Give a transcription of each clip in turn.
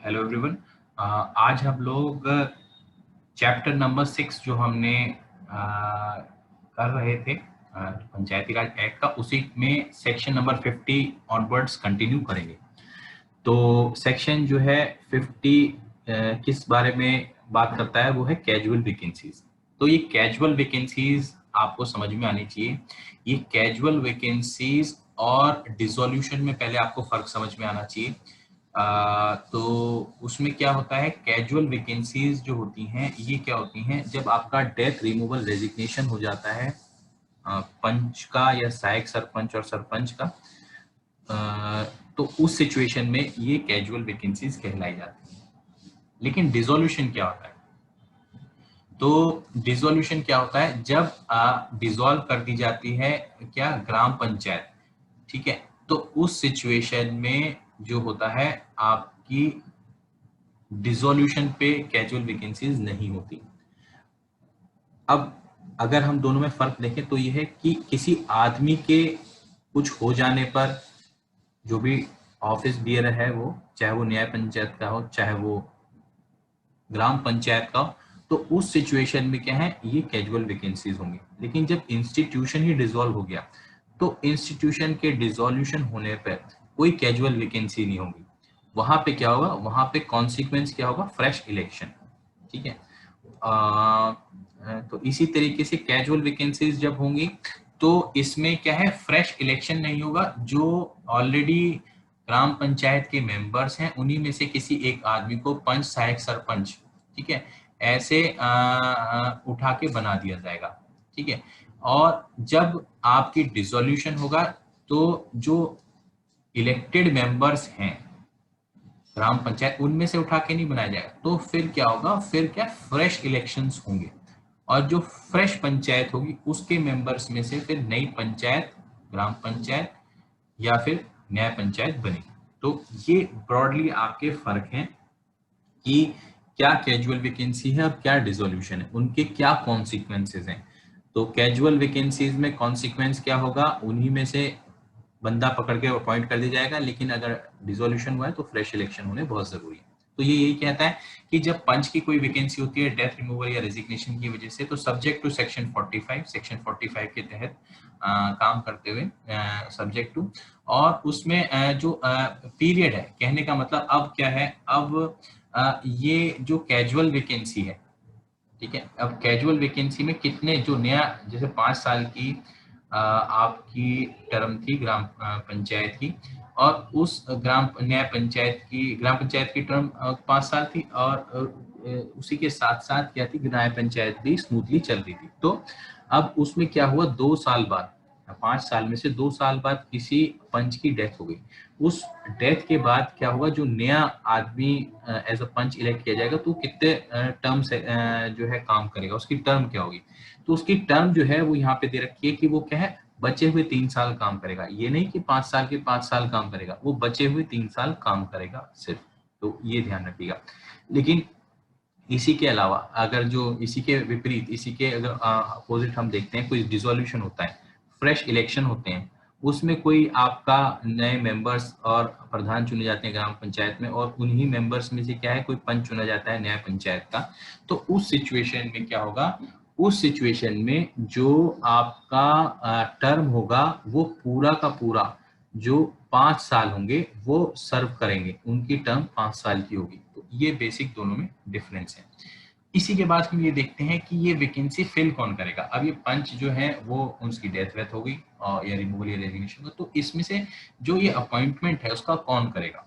Hello everyone. आज हम लोग चैप्टर नंबर 6 जो हमने कर रहे थे पंचायती राज एक्ट का, उसी में सेक्शन नंबर 50 ऑनवर्ड्स कंटिन्यू करेंगे। तो सेक्शन जो है 50 किस बारे में बात करता है, वो है कैजुअल वैकेंसीज। तो ये कैजुअल वैकेंसीज आपको समझ में आनी चाहिए। ये कैजुअल वैकेंसीज और डिसोल्यूशन में पहले आपको फर्क समझ में आना चाहिए। तो उसमें क्या होता है, कैजुअल वैकेंसीज जो होती हैं ये क्या होती हैं, जब आपका डेथ रिमूवल रेजिग्नेशन हो जाता है पंच का या सहायक सरपंच और सरपंच का, तो उस सिचुएशन में ये कैजुअल वैकेंसीज कहलाई जाती हैं। लेकिन डिसोल्यूशन क्या होता है? तो डिसोल्यूशन क्या होता है, जब डिसॉल्व कर दी जाती है क्या, ग्राम पंचायत, ठीक है। तो उस सिचुएशन में जो होता है, आपकी डिसोल्यूशन पे कैजुअल वैकेंसीज नहीं होती। अब अगर हम दोनों में फर्क देखें तो यह है कि किसी आदमी के कुछ हो जाने पर जो भी ऑफिस बियर है, वो चाहे वो न्याय पंचायत का हो चाहे वो ग्राम पंचायत का हो, तो उस सिचुएशन में क्या है, ये कैजुअल वैकेंसीज होंगी। लेकिन जब इंस्टीट्यूशन ही डिसॉल्व हो गया, तो इंस्टीट्यूशन के डिसोल्यूशन होने पर कोई कैजुअल वैकेंसी नहीं होगी। वहां पे क्या होगा, वहां पे कॉन्सिक्वेंस क्या होगा, फ्रेश इलेक्शन, ठीक है। तो इसी तरीके से कैजुअल वैकेंसीज जब होंगी तो इसमें क्या है, फ्रेश इलेक्शन नहीं होगा। जो ऑलरेडी ग्राम पंचायत के मेंबर्स हैं, उन्हीं में से किसी एक आदमी को पंच सहायक सरपंच, ठीक है, ऐसे उठा के बना दिया जाएगा, ठीक है। और जब आपकी डिसोल्यूशन होगा, तो जो इलेक्टेड मेंबर्स हैं ग्राम पंचायत, उनमें से उठा के नहीं बनाया जाएगा। तो फिर क्या होगा, फिर क्या, फ्रेश इलेक्शंस होंगे, और जो फ्रेश पंचायत होगी उसके मेंबर्स में से फिर नई पंचायत, ग्राम पंचायत या फिर न्याय पंचायत बनेगी। तो ये ब्रॉडली आपके फर्क हैं कि क्या कैजुअल वैकेंसी है और क्या डिसोल्यूशन है, उनके क्या कॉन्सिक्वेंसेज हैं। तो कैजुअल वैकेंसीज में कॉन्सिक्वेंस क्या होगा, उन्हीं में से बंदा पकड़ के अपॉइंट कर दिया जाएगा। लेकिन अगर डिसोल्यूशन हुआ है तो फ्रेश इलेक्शन होने बहुत जरूरी है। तो ये यही कहता है कि जब पंच की कोई वैकेंसी होती है डेथ रिमूवल या रेजिग्नेशन की वजह से, तो सब्जेक्ट टू सेक्शन 45, सेक्शन 45 के तहत काम करते हुए, सब्जेक्ट टू, और उसमें जो पीरियड है, कहने का मतलब अब क्या है, अब ये जो कैजुअल वैकेंसी है, ठीक है, अब कैजुअल वैकेंसी में कितने, जो नया, जैसे 5 साल की आपकी टर्म थी ग्राम पंचायत की, और उस ग्राम पंचायत की टर्म 5 साल थी, और उसी के साथ साथ क्या थी, न्याय पंचायत भी स्मूथली चल रही थी। तो अब उसमें क्या हुआ, 2 साल बाद, 5 साल में से 2 साल बाद किसी पंच की डेथ हो गई। उस डेथ के बाद क्या होगा, जो नया आदमी एज अ पंच इलेक्ट किया जाएगा, तो कितने टर्म से जो है काम करेगा, उसकी टर्म क्या होगी। तो उसकी टर्म जो है वो यहाँ पे दे रखी है कि वो क्या है, बचे हुए 3 साल काम करेगा। ये नहीं कि 5 साल के 5 साल काम करेगा, वो बचे हुए 3 साल काम करेगा सिर्फ। तो ये ध्यान रखिएगा। लेकिन इसी के अलावा, अगर जो इसी के विपरीत, इसी के अगर अपोजिट हम देखते हैं, कोई डिसोल्यूशन होता है, फ्रेश इलेक्शन होते हैं, उसमें कोई आपका नए मेंबर्स और प्रधान चुने जाते हैं ग्राम पंचायत में, और उन्हीं मेंबर्स में से क्या है, कोई पंच चुना जाता है न्याय पंचायत का। तो उस सिचुएशन में क्या होगा, उस सिचुएशन में जो आपका टर्म होगा, वो पूरा का पूरा, जो 5 साल होंगे वो सर्व करेंगे, उनकी टर्म 5 साल की होगी। तो ये बेसिक दोनों में डिफरेंस है। इसी के बाद हम ये देखते हैं कि ये वैकेंसी फिल कौन करेगा। अब ये पंच जो है वो उसकी डेथ वेथ हो गई, और या रिमूवल या रेजिग्नेशन, तो इसमें से जो ये अपॉइंटमेंट है उसका कौन करेगा।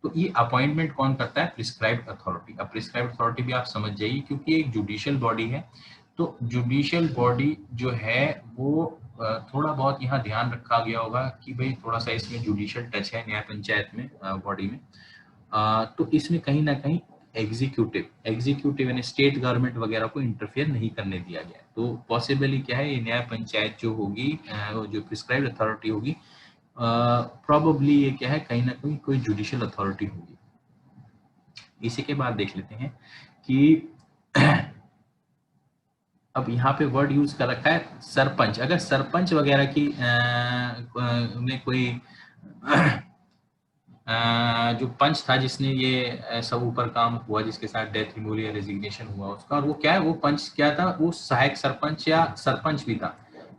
तो ये अपॉइंटमेंट कौन करता है, प्रिस्क्राइब्ड अथॉरिटी। अब प्रिस्क्राइब्ड अथॉरिटी भी आप समझ जाइए, क्योंकि एक जुडिशियल बॉडी है। तो जुडिशियल बॉडी जो है वो थोड़ा बहुत यहाँ ध्यान रखा गया होगा कि भाई थोड़ा सा इसमें जुडिशियल टच है न्याय पंचायत में, बॉडी में। तो इसमें कहीं ना कहीं एग्जीक्यूटिव यानी स्टेट गवर्नमेंट वगैरह को इंटरफेयर नहीं करने दिया गया है। तो पॉसिबली क्या है, ये न्याय पंचायत जो होगी, जो प्रिस्क्राइब्ड अथॉरिटी होगी, प्रोबेबली ये क्या है, कहीं ना कहीं कोई जुडिशियल अथॉरिटी होगी। इसी के बाद देख लेते हैं कि अब यहाँ पे वर्ड यूज कर रखा है सरपंच। अगर सरपंच वगैरह की में कोई जो पंच था जिसने ये सब ऊपर काम हुआ, जिसके साथ डेथ रिमूवल या रेजिग्नेशन हुआ उसका, और वो क्या है, वो पंच क्या था, वो सहायक सरपंच या सरपंच भी था।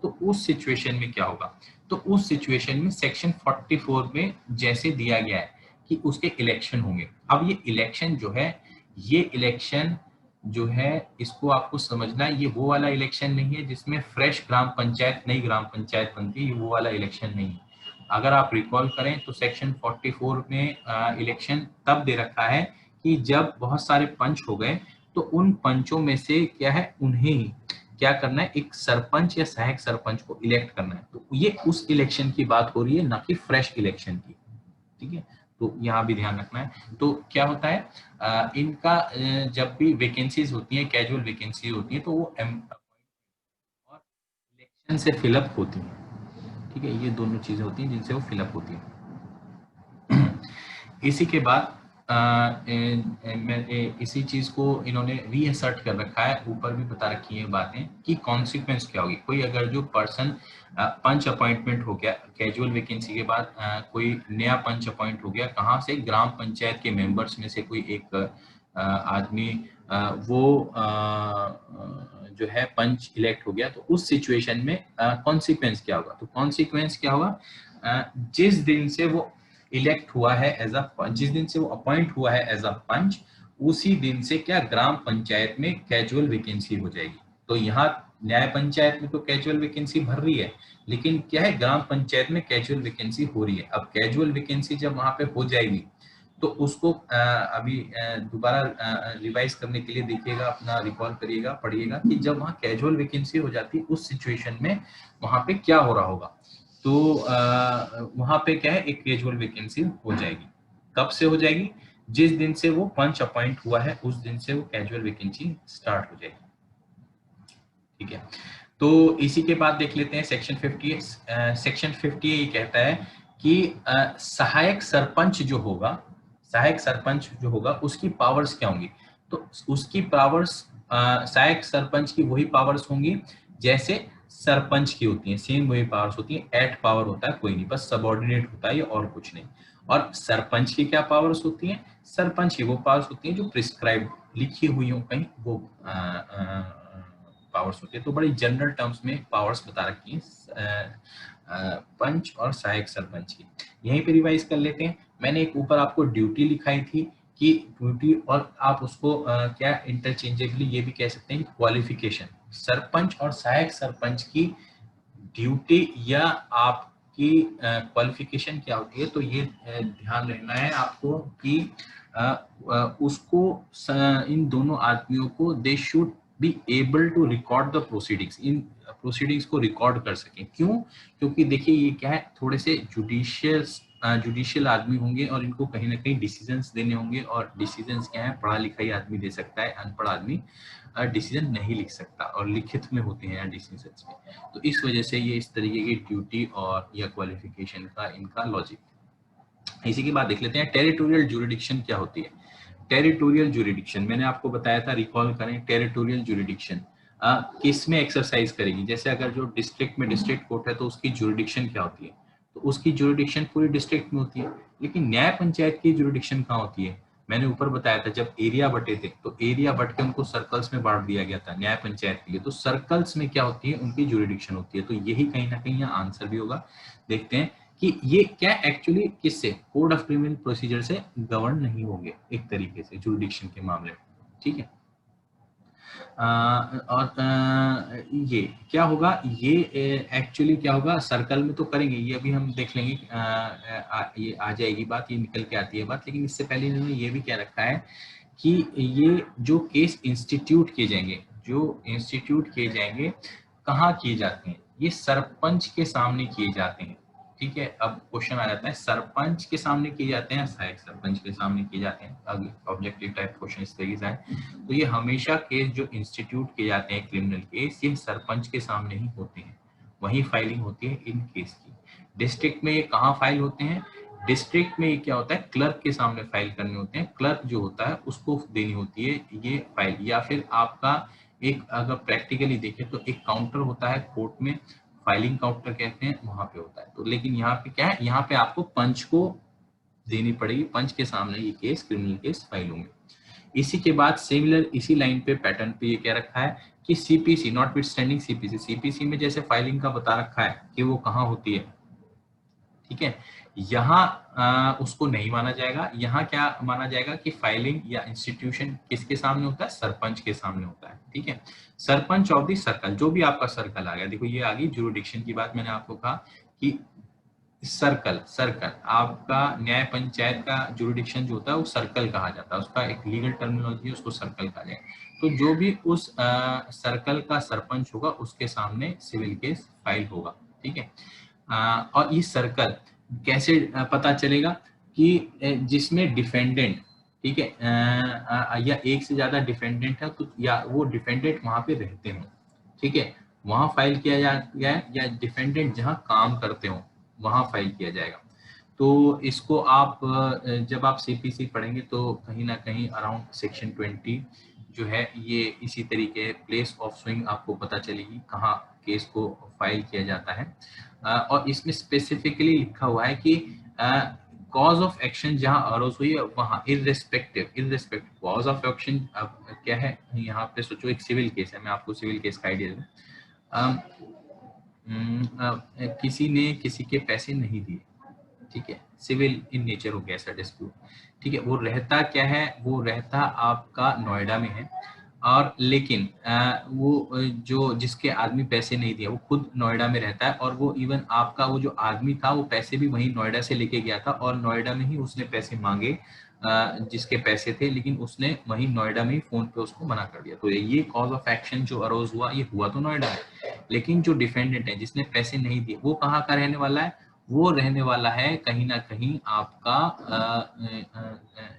तो उस सिचुएशन में क्या होगा, तो उस सिचुएशन में सेक्शन 44 में जैसे दिया गया है कि उसके इलेक्शन होंगे। अब ये इलेक्शन जो है, ये इलेक्शन जो है, इसको आपको समझना है, ये वो वाला इलेक्शन नहीं है जिसमें फ्रेश ग्राम पंचायत, नई ग्राम पंचायत बनती है, ये वो वाला इलेक्शन नहीं है। अगर आप रिकॉल करें तो सेक्शन 44 में इलेक्शन तब दे रखा है कि जब बहुत सारे पंच हो गए, तो उन पंचों में से क्या है, उन्हें ही क्या करना है, एक सरपंच या सहायक सरपंच को इलेक्ट करना है। तो ये उस इलेक्शन की बात हो रही है, ना कि फ्रेश इलेक्शन की। ठीक है, तो यहाँ भी ध्यान रखना है। तो क्या होता है, इनका जब भी वैकेंसीज होती हैं, कैजुअल वैकेंसी होती है, तो वो और इलेक्शन से फिलअप होती हैं। ठीक है, ये दोनों चीजें होती हैं जिनसे वो फिलअप होती हैं। इसी के बाद इसी चीज को इन्होंने रीअसर्ट कर रखा है, ऊपर भी बता रखी है बातें कि कॉन्सिक्वेंस क्या होगी। कोई अगर जो पर्सन पंच अपॉइंटमेंट हो गया कैजुअल वैकेंसी के बाद, कोई नया पंच अपॉइंट हो गया, कहाँ से, ग्राम पंचायत के मेंबर्स में से कोई एक आदमी वो जो है पंच इलेक्ट हो गया, तो उस सिचुएशन में कॉन्सिक्वेंस क्या होगा। तो कॉन्सिक्वेंस क्या होगा, जिस दिन से वो इलेक्ट हुआ है एज अ, जिस दिन से वो अपॉइंट हुआ है एज अ पंच, उसी दिन से क्या ग्राम पंचायत में कैजुअल वैकेंसी हो जाएगी। तो यहाँ न्याय पंचायत में तो कैजुअल वैकेंसी भर रही है, लेकिन क्या है, ग्राम पंचायत में कैजुअल वैकेंसी हो रही है। अब कैजुअल वैकेंसी जब वहां पे हो जाएगी, तो उसको अभी दोबारा रिवाइज करने के लिए देखिएगा, अपना रिकॉल करिएगा, पढ़िएगा कि जब वहाँ कैजुअल वैकेंसी हो जाती है उस सिचुएशन में वहां पे क्या हो रहा होगा। तो वहां पे क्या है, एक कैजुअल वैकेंसी हो जाएगी। कब से हो जाएगी, जिस दिन से वो पंच अपॉइंट हुआ है उस दिन से वो कैजुअल वैकेंसी स्टार्ट हो जाएगी। ठीक है, तो इसी के बाद देख लेते हैं सेक्शन 50। सेक्शन 50 ये कहता है कि सहायक सरपंच जो होगा, सहायक सरपंच जो होगा उसकी पावर्स क्या होंगी। तो उसकी पावर्स, सहायक सरपंच की वही पावर्स होंगी जैसे सरपंच की होती हैं, सेम वही पावर्स होती हैं। एट पावर होता है कोई नहीं, बस सबऑर्डिनेट होता है और कुछ नहीं। और सरपंच की क्या पावर्स होती हैं, सरपंच की वो पावर्स होती हैं जो प्रिस्क्राइब लिखी हुई हो कहीं, वो पावर्स होती है। तो बड़ी जनरल टर्म्स में पावर्स बता रखी हैं पंच और सहायक सरपंच की। यहीं पे रिवाइज कर लेते हैं। मैंने एक ऊपर आपको ड्यूटी लिखाई थी कि ड्यूटी, और आप उसको क्या इंटरचेंजेबली ये भी कह सकते हैं कि क्वालिफिकेशन, सरपंच और सहायक सरपंच की ड्यूटी या आपकी क्वालिफिकेशन क्या होती है। तो ये ध्यान रखना है आपको कि उसको इन दोनों आदमियों को they should be able to record the proceedings, in proceedings को रिकॉर्ड कर सकें। क्यों, क्योंकि देखिए ये क्या है, थोड़े से जुडिशियल आदमी होंगे और इनको कहीं ना कहीं डिसीजंस देने होंगे। और डिसीजंस क्या है, पढ़ा लिखा ही आदमी दे सकता है, अनपढ़ आदमी डिसीजन नहीं लिख सकता, और लिखित में होते हैं डिसीजंस में। तो इस वजह से ये इस तरीके की ड्यूटी और या क्वालिफिकेशन का इनका लॉजिक। इसी की बात देख लेते हैं, टेरिटोरियल ज्यूरिडिक्शन क्या होती है। टेरिटोरियल ज्यूरिडिक्शन मैंने आपको बताया था, रिकॉल करें, टेरिटोरियल ज्यूरिडिक्शन किस में एक्सरसाइज करेगी। जैसे अगर जो डिस्ट्रिक्ट में डिस्ट्रिक्ट कोर्ट है तो उसकी ज्यूरिडिक्शन क्या होती है, तो उसकी ज्यूरिडिक्शन पूरी डिस्ट्रिक्ट में होती है। लेकिन न्याय पंचायत की ज्यूरिडिक्शन कहाँ होती है, मैंने ऊपर बताया था, जब एरिया बटे थे तो एरिया बट के उनको सर्कल्स में बांट दिया गया था न्याय पंचायत के लिए। तो सर्कल्स में क्या होती है, उनकी ज्यूरिडिक्शन होती है। तो यही कहीं ना कहीं यहाँ आंसर भी होगा। देखते हैं कि ये क्या एक्चुअली किससे, कोड ऑफ क्रिमिनल प्रोसीजर से गवर्न नहीं होंगे एक तरीके से जुरिडिक्शन के मामले में। ठीक है, और ये क्या होगा, ये एक्चुअली क्या होगा, सर्कल में तो करेंगे, ये अभी हम देख लेंगे। ये आ जाएगी बात, ये निकल के आती है बात। लेकिन इससे पहले इन्होंने ये भी क्या रखा है कि ये जो केस इंस्टीट्यूट किए जाएंगे, जो इंस्टीट्यूट किए जाएंगे, कहाँ किए जाते हैं, ये सरपंच के सामने किए जाते हैं। ठीक है, अब क्वेश्चन आ जाता है, सरपंच के सामने किए जाते हैं, सहायक सरपंच के सामने किए जाते हैं। आगे ऑब्जेक्टिव टाइप क्वेश्चन इस तरीके से है। तो ये हमेशा केस जो इंस्टीट्यूट किए जाते हैं क्रिमिनल केस, ये सरपंच के सामने ही होते हैं, वही फाइलिंग होती है इन केस की। डिस्ट्रिक्ट में ये कहाँ फाइल होते हैं, डिस्ट्रिक्ट में ये क्या होता है, क्लर्क के सामने फाइल करने होते हैं। क्लर्क जो होता है उसको देनी होती है ये फाइल, या फिर आपका एक, अगर प्रैक्टिकली देखें तो एक काउंटर होता है कोर्ट में, फाइलिंग काउंटर कहते हैं, वहां पे होता है। तो लेकिन यहाँ पे क्या है, यहाँ पे आपको पंच को देनी पड़ेगी, पंच के सामने ये केस क्रिमिनल केस फाइल होंगे। इसी के बाद सिमिलर इसी लाइन पे पैटर्न पे ये क्या रखा है कि CPC not with standing CPC, CPC में जैसे फाइलिंग का बता रखा है कि वो कहाँ होती है, ठीक है, यहाँ उसको नहीं माना जाएगा। यहाँ क्या माना जाएगा कि फाइलिंग या इंस्टीट्यूशन किसके सामने होता है, सरपंच के सामने होता है, ठीक है। सरपंच ऑफ दी सर्कल, जो भी आपका सर्कल आ गया, देखो ये आ गई जुरिडिक्शन की बात, मैंने आपको कहा कि सर्कल सर्कल आपका न्याय पंचायत का जुरिडिक्शन जो होता है वो सर्कल कहा जाता है, उसका एक लीगल टर्मिनोलॉजी है, उसको सर्कल कहा जाएगा। तो जो भी उस सर्कल का सरपंच होगा उसके सामने सिविल केस फाइल होगा, ठीक है। और ये सर्कल कैसे पता चलेगा कि जिसमें डिफेंडेंट, ठीक है, या एक से ज्यादा डिफेंडेंट है तो या वो डिफेंडेंट वहां पे रहते हो, ठीक है, वहां फाइल किया जाएगा, या डिफेंडेंट जहां काम करते हो वहां फाइल किया जाएगा। तो इसको आप जब आप सीपीसी पढ़ेंगे तो कहीं ना कहीं अराउंड सेक्शन 20 जो है ये इसी तरीके प्लेस ऑफ स्विंग आपको पता चलेगी कहाँ केस को फाइल किया जाता है। और इसमें स्पेसिफिकली लिखा हुआ है कि कॉज ऑफ एक्शन जहां अरोज हुई है वहां इररेस्पेक्टिव कॉज ऑफ एक्शन क्या है, यहाँ पे सोचो एक सिविल केस है, मैं आपको सिविल केस का आइडिया दूं। किसी ने किसी के पैसे नहीं दिए, ठीक है, सिविल इन नेचर हो गया ऐसा डिस्प्यूट, ठीक है, वो रहता क्या है, वो रहता आपका नोएडा में है, और लेकिन वो जो जिसके आदमी पैसे नहीं दिया वो खुद नोएडा में रहता है, और वो इवन आपका वो जो आदमी था वो पैसे भी वहीं नोएडा से लेके गया था, और नोएडा में ही उसने पैसे मांगे जिसके पैसे थे, लेकिन उसने वहीं नोएडा में ही फोन पे उसको मना कर दिया। तो ये कॉज ऑफ एक्शन जो अरोज हुआ ये हुआ तो नोएडा है, लेकिन जो डिफेंडेंट है जिसने पैसे नहीं दिए वो कहाँ का रहने वाला है, वो रहने वाला है कहीं ना कहीं आपका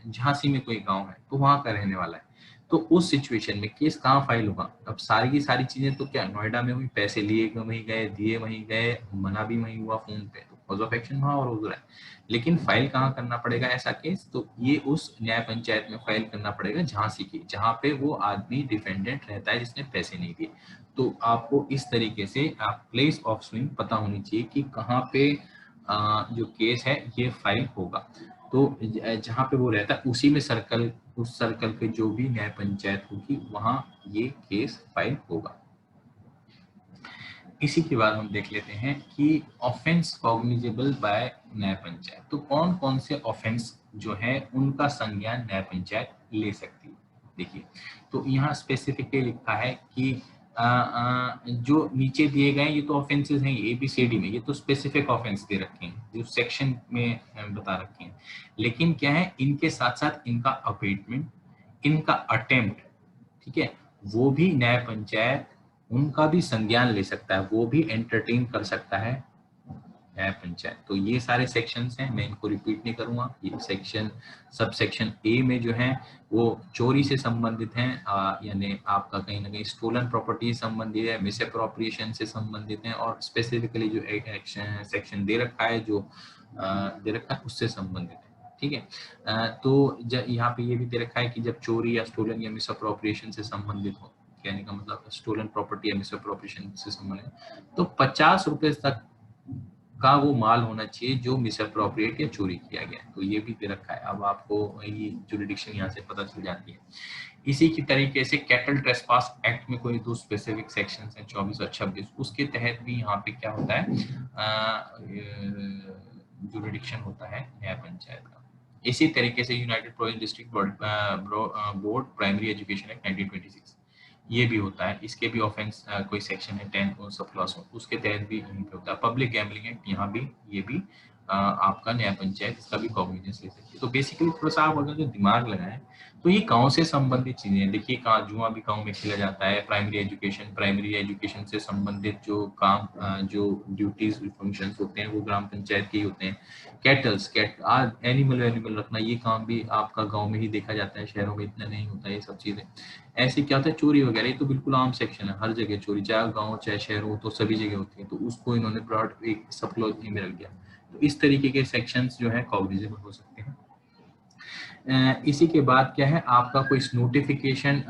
झांसी में कोई गांव है तो वहां का रहने वाला है। तो उस सिचुएशन में केस कहाँ फाइल होगा, अब सारी की सारी चीजें तो क्या नोएडा में हुई, पैसे लिए वहीं गए, दिए वहीं गए, मना भी वहीं हुआ फोन पे, तो कॉज ऑफ एक्शन वहां और हो रहा है, लेकिन फाइल कहाँ करना पड़ेगा ऐसा केस, तो ये उस न्याय पंचायत में फाइल करना पड़ेगा झांसी की, जहां पे वो आदमी डिफेंडेंट रहता है जिसने पैसे नहीं दिए। तो आपको इस तरीके से आप प्लेस ऑफ स्विंग पता होनी चाहिए कि कहाँ पे जो केस है ये फाइल होगा। तो जहाँ पे वो रहता है उसी में सर्कल, उस सर्कल पे जो भी न्याय पंचायत होगी वहां ये केस फाइल होगा। इसी के बाद हम देख लेते हैं कि ऑफेंस कॉग्निजेबल बाय न्याय पंचायत, तो कौन कौन से ऑफेंस जो है उनका संज्ञान न्याय पंचायत ले सकती है। देखिए तो यहाँ स्पेसिफिकली लिखा है कि जो नीचे दिए गए ये तो ऑफेंसेस हैं ABCD में, ये तो स्पेसिफिक ऑफेंस दे रखे हैं जो सेक्शन में बता रखे हैं, लेकिन क्या है इनके साथ साथ इनका अबेटमेंट, इनका अटेम्प्ट, ठीक है, वो भी न्याय पंचायत उनका भी संज्ञान ले सकता है, वो भी एंटरटेन कर सकता है न्याय पंचायत। तो ये सारे सेक्शंस हैं, मैं इनको रिपीट नहीं करूंगा। ये सेक्शन सब सेक्शन ए में जो है वो चोरी से संबंधित हैं, यानी आपका कहीं ना कहीं स्टोलन प्रॉपर्टी से संबंधित है, मिस अप्रोप्रिएशन से संबंधित है, और स्पेसिफिकली जो एक्शन सेक्शन दे रखा है जो दे रखा है उससे संबंधित है, ठीक है। तो यहाँ पे ये भी दे रखा है कि जब चोरी या स्टोलन या मिस अप्रोप्रिएशन से संबंधित हो, कहने का मतलब स्टोलन प्रॉपर्टी या मिस अप्रोप्रिएशन से संबंधित, तो 50 रुपए तक का वो माल होना चाहिए जो मिस अप्रोप्रिएट या चोरी किया गया, तो ये भी दे रखा है। अब आपको ये जुरिडिक्शन यहाँ से पता चल जाती है। इसी की तरीके से कैटल ट्रेसपास एक्ट में कोई दो स्पेसिफिक सेक्शंस हैं 24 और 26, उसके तहत भी यहाँ पे क्या होता है जुरिडिक्शन होता है न्याय पंचायत का। इसी तरीके से United province district board primary education act 1926 ये भी होता है, इसके भी ऑफेंस कोई सेक्शन है 10 और सब क्लॉज उसके तहत भी यहीं पे होता है। पब्लिक गैम्बलिंग एक्ट यहाँ भी ये भी आपका न्याय पंचायत इसका भी कॉग्निजेंस ले सकती है। तो बेसिकली थोड़ा सा आप अगर जो दिमाग लगाएं तो ये गांव से संबंधित चीजें हैं। देखिए जुआ भी गांव में खेला जाता है, प्राइमरी एजुकेशन से संबंधित जो काम जो ड्यूटीज फंक्शंस होते हैं वो ग्राम पंचायत के ही होते हैं। एनिमल रखना ये काम भी आपका गांव में ही देखा जाता है, शहरों में इतना नहीं होता ये सब चीजें। ऐसे क्या होता है चोरी वगैरह, ये तो बिल्कुल आम सेक्शन है, हर जगह चोरी, चाहे गांव चाहे शहर हो तो सभी जगह होती है, तो उसको इन्होंने ब्रॉड एक सब क्लॉज में रख दिया। तो इस तरीके के सेक्शंस जो है कॉग्निजेबल हो सकते हैं। इसी के बाद क्या है, आपका कोई नोटिफिकेशन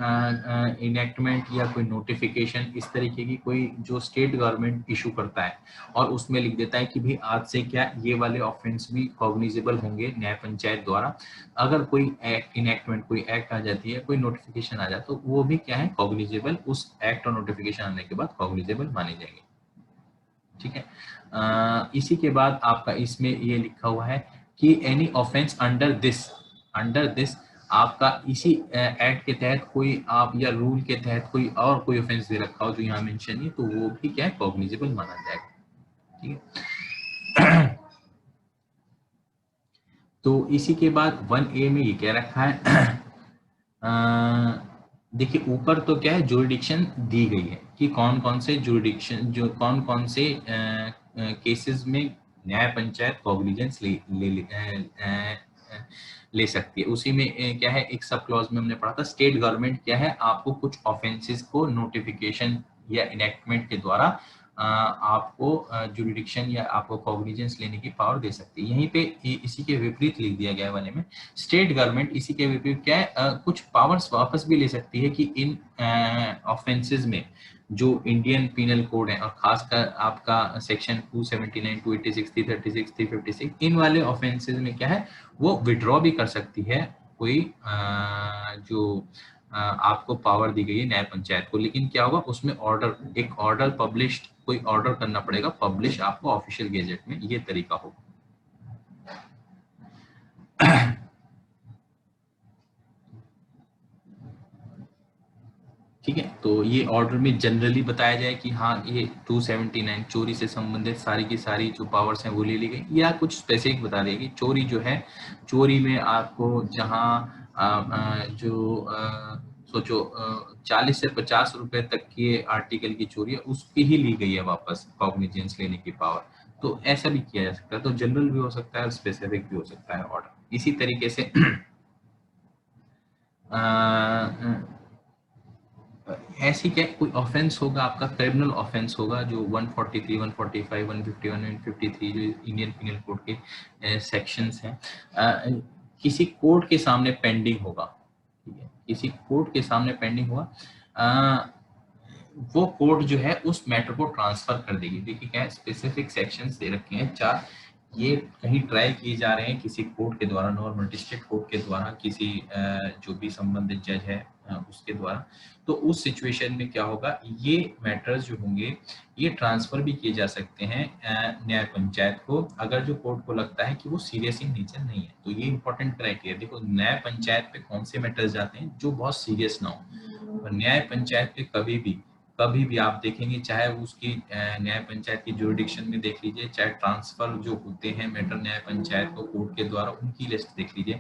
इनेक्टमेंट या कोई नोटिफिकेशन इस तरीके की कोई जो स्टेट गवर्नमेंट इशू करता है और उसमें लिख देता है कि भाई आज से क्या ये वाले ऑफेंस भी कॉग्निजेबल होंगे न्याय पंचायत द्वारा। अगर कोई एक्ट इनेक्टमेंट कोई एक्ट आ जाती है, कोई नोटिफिकेशन आ जाता है, तो वो भी क्या है कॉग्निजेबल, उस एक्ट और नोटिफिकेशन आने के बाद कॉग्निजेबल माने जाएंगे। ठीक है। इसी के बाद आपका इसमें ये लिखा हुआ है कि एनी ऑफेंस अंडर दिस आपका इसी एक्ट के तहत कोई आप या रूल के तहत कोई और कोई ऑफेंस दे रखा हो जो यहाँ मेंशन है, तो वो भी क्या है कॉग्निजेबल माना जाएगा। ठीक है। तो इसी के बाद 1A में ये क्या रखा है, देखिए ऊपर तो क्या है जुरिडिक्शन दी गई है कि कौन कौन से जुरिडिक्शन, जो कौन कौन से केसेस में न्याय पंचायत कॉग्निजेंस ले सकती है। उसी में क्या है एक सब क्लॉज में हमने पढ़ा था, स्टेट गवर्नमेंट क्या है आपको कुछ ऑफेंसेस को नोटिफिकेशन या इनेक्टमेंट के द्वारा आपको जुरिडिक्शन या आपको कॉग्निजेंस लेने की पावर दे सकती है। यहीं पे इसी के विपरीत लिख दिया गया वाले में, स्टेट गवर्नमेंट इसी के विपरीत क्या है कुछ पावर्स वापस भी ले सकती है कि इन ऑफेंसेस में जो इंडियन पीनल कोड है और खासकर आपका सेक्शन 279, 286, 336, 356, इन वाले ऑफेंसेस में क्या है वो विड्रॉ भी कर सकती है कोई जो आपको पावर दी गई है न्याय पंचायत को। लेकिन क्या होगा उसमें ऑर्डर, एक ऑर्डर पब्लिश, कोई ऑर्डर करना पड़ेगा पब्लिश आपको ऑफिशियल गेजेट में, ये तरीका होगा। ठीक है। तो ये ऑर्डर में जनरली बताया जाए कि हाँ ये 279 चोरी से संबंधित सारी की सारी जो पावर्स हैं वो ले ली गई, या कुछ स्पेसिफिक बता दिया कि चोरी जो है, चोरी में आपको जहाँ जो सोचो 40 से 50 रुपए तक की आर्टिकल की चोरी है उसकी ही ली गई है वापस कॉग्निजेंस लेने की पावर। तो ऐसा भी किया जा सकता है, तो जनरल भी हो सकता है, स्पेसिफिक भी हो सकता है ऑर्डर। इसी तरीके से ऐसी क्या कोई ऑफेंस होगा आपका, क्रिमिनल ऑफेंस होगा जो 143, 145, 151, 153 जो इंडियन पिनल कोड के सेक्शंस हैं, किसी कोर्ट के सामने पेंडिंग होगा। ठीक है, किसी कोर्ट के सामने पेंडिंग हुआ, वो कोर्ट जो है उस मैटर को ट्रांसफर कर देगी। देखिए क्या स्पेसिफिक सेक्शंस दे रखे हैं 4, ये कहीं ट्राई किए जा रहे हैं किसी कोर्ट के द्वारा, नॉर्मल डिस्ट्रिक्ट कोर्ट के द्वारा, किसी जो भी संबंधित जज है उसके द्वारा। तो उस सिचुएशन में क्या होगा, ये मैटर्स जो होंगे ये ट्रांसफर भी किए जा सकते हैं न्याय पंचायत को, अगर जो कोर्ट को लगता है कि वो सीरियस इन नेचर नहीं है। तो ये इंपॉर्टेंट क्राइटेरिया देखो, न्याय पंचायत पे कौन से मैटर्स जाते हैं जो बहुत सीरियस ना हो। और न्याय पंचायत पे कभी भी आप देखेंगे, चाहे उसकी न्याय पंचायत की जुरिडिक्शन में देख लीजिए, चाहे ट्रांसफर जो होते हैं मैटर न्याय पंचायत को कोर्ट के द्वारा उनकी लिस्ट देख लीजिए,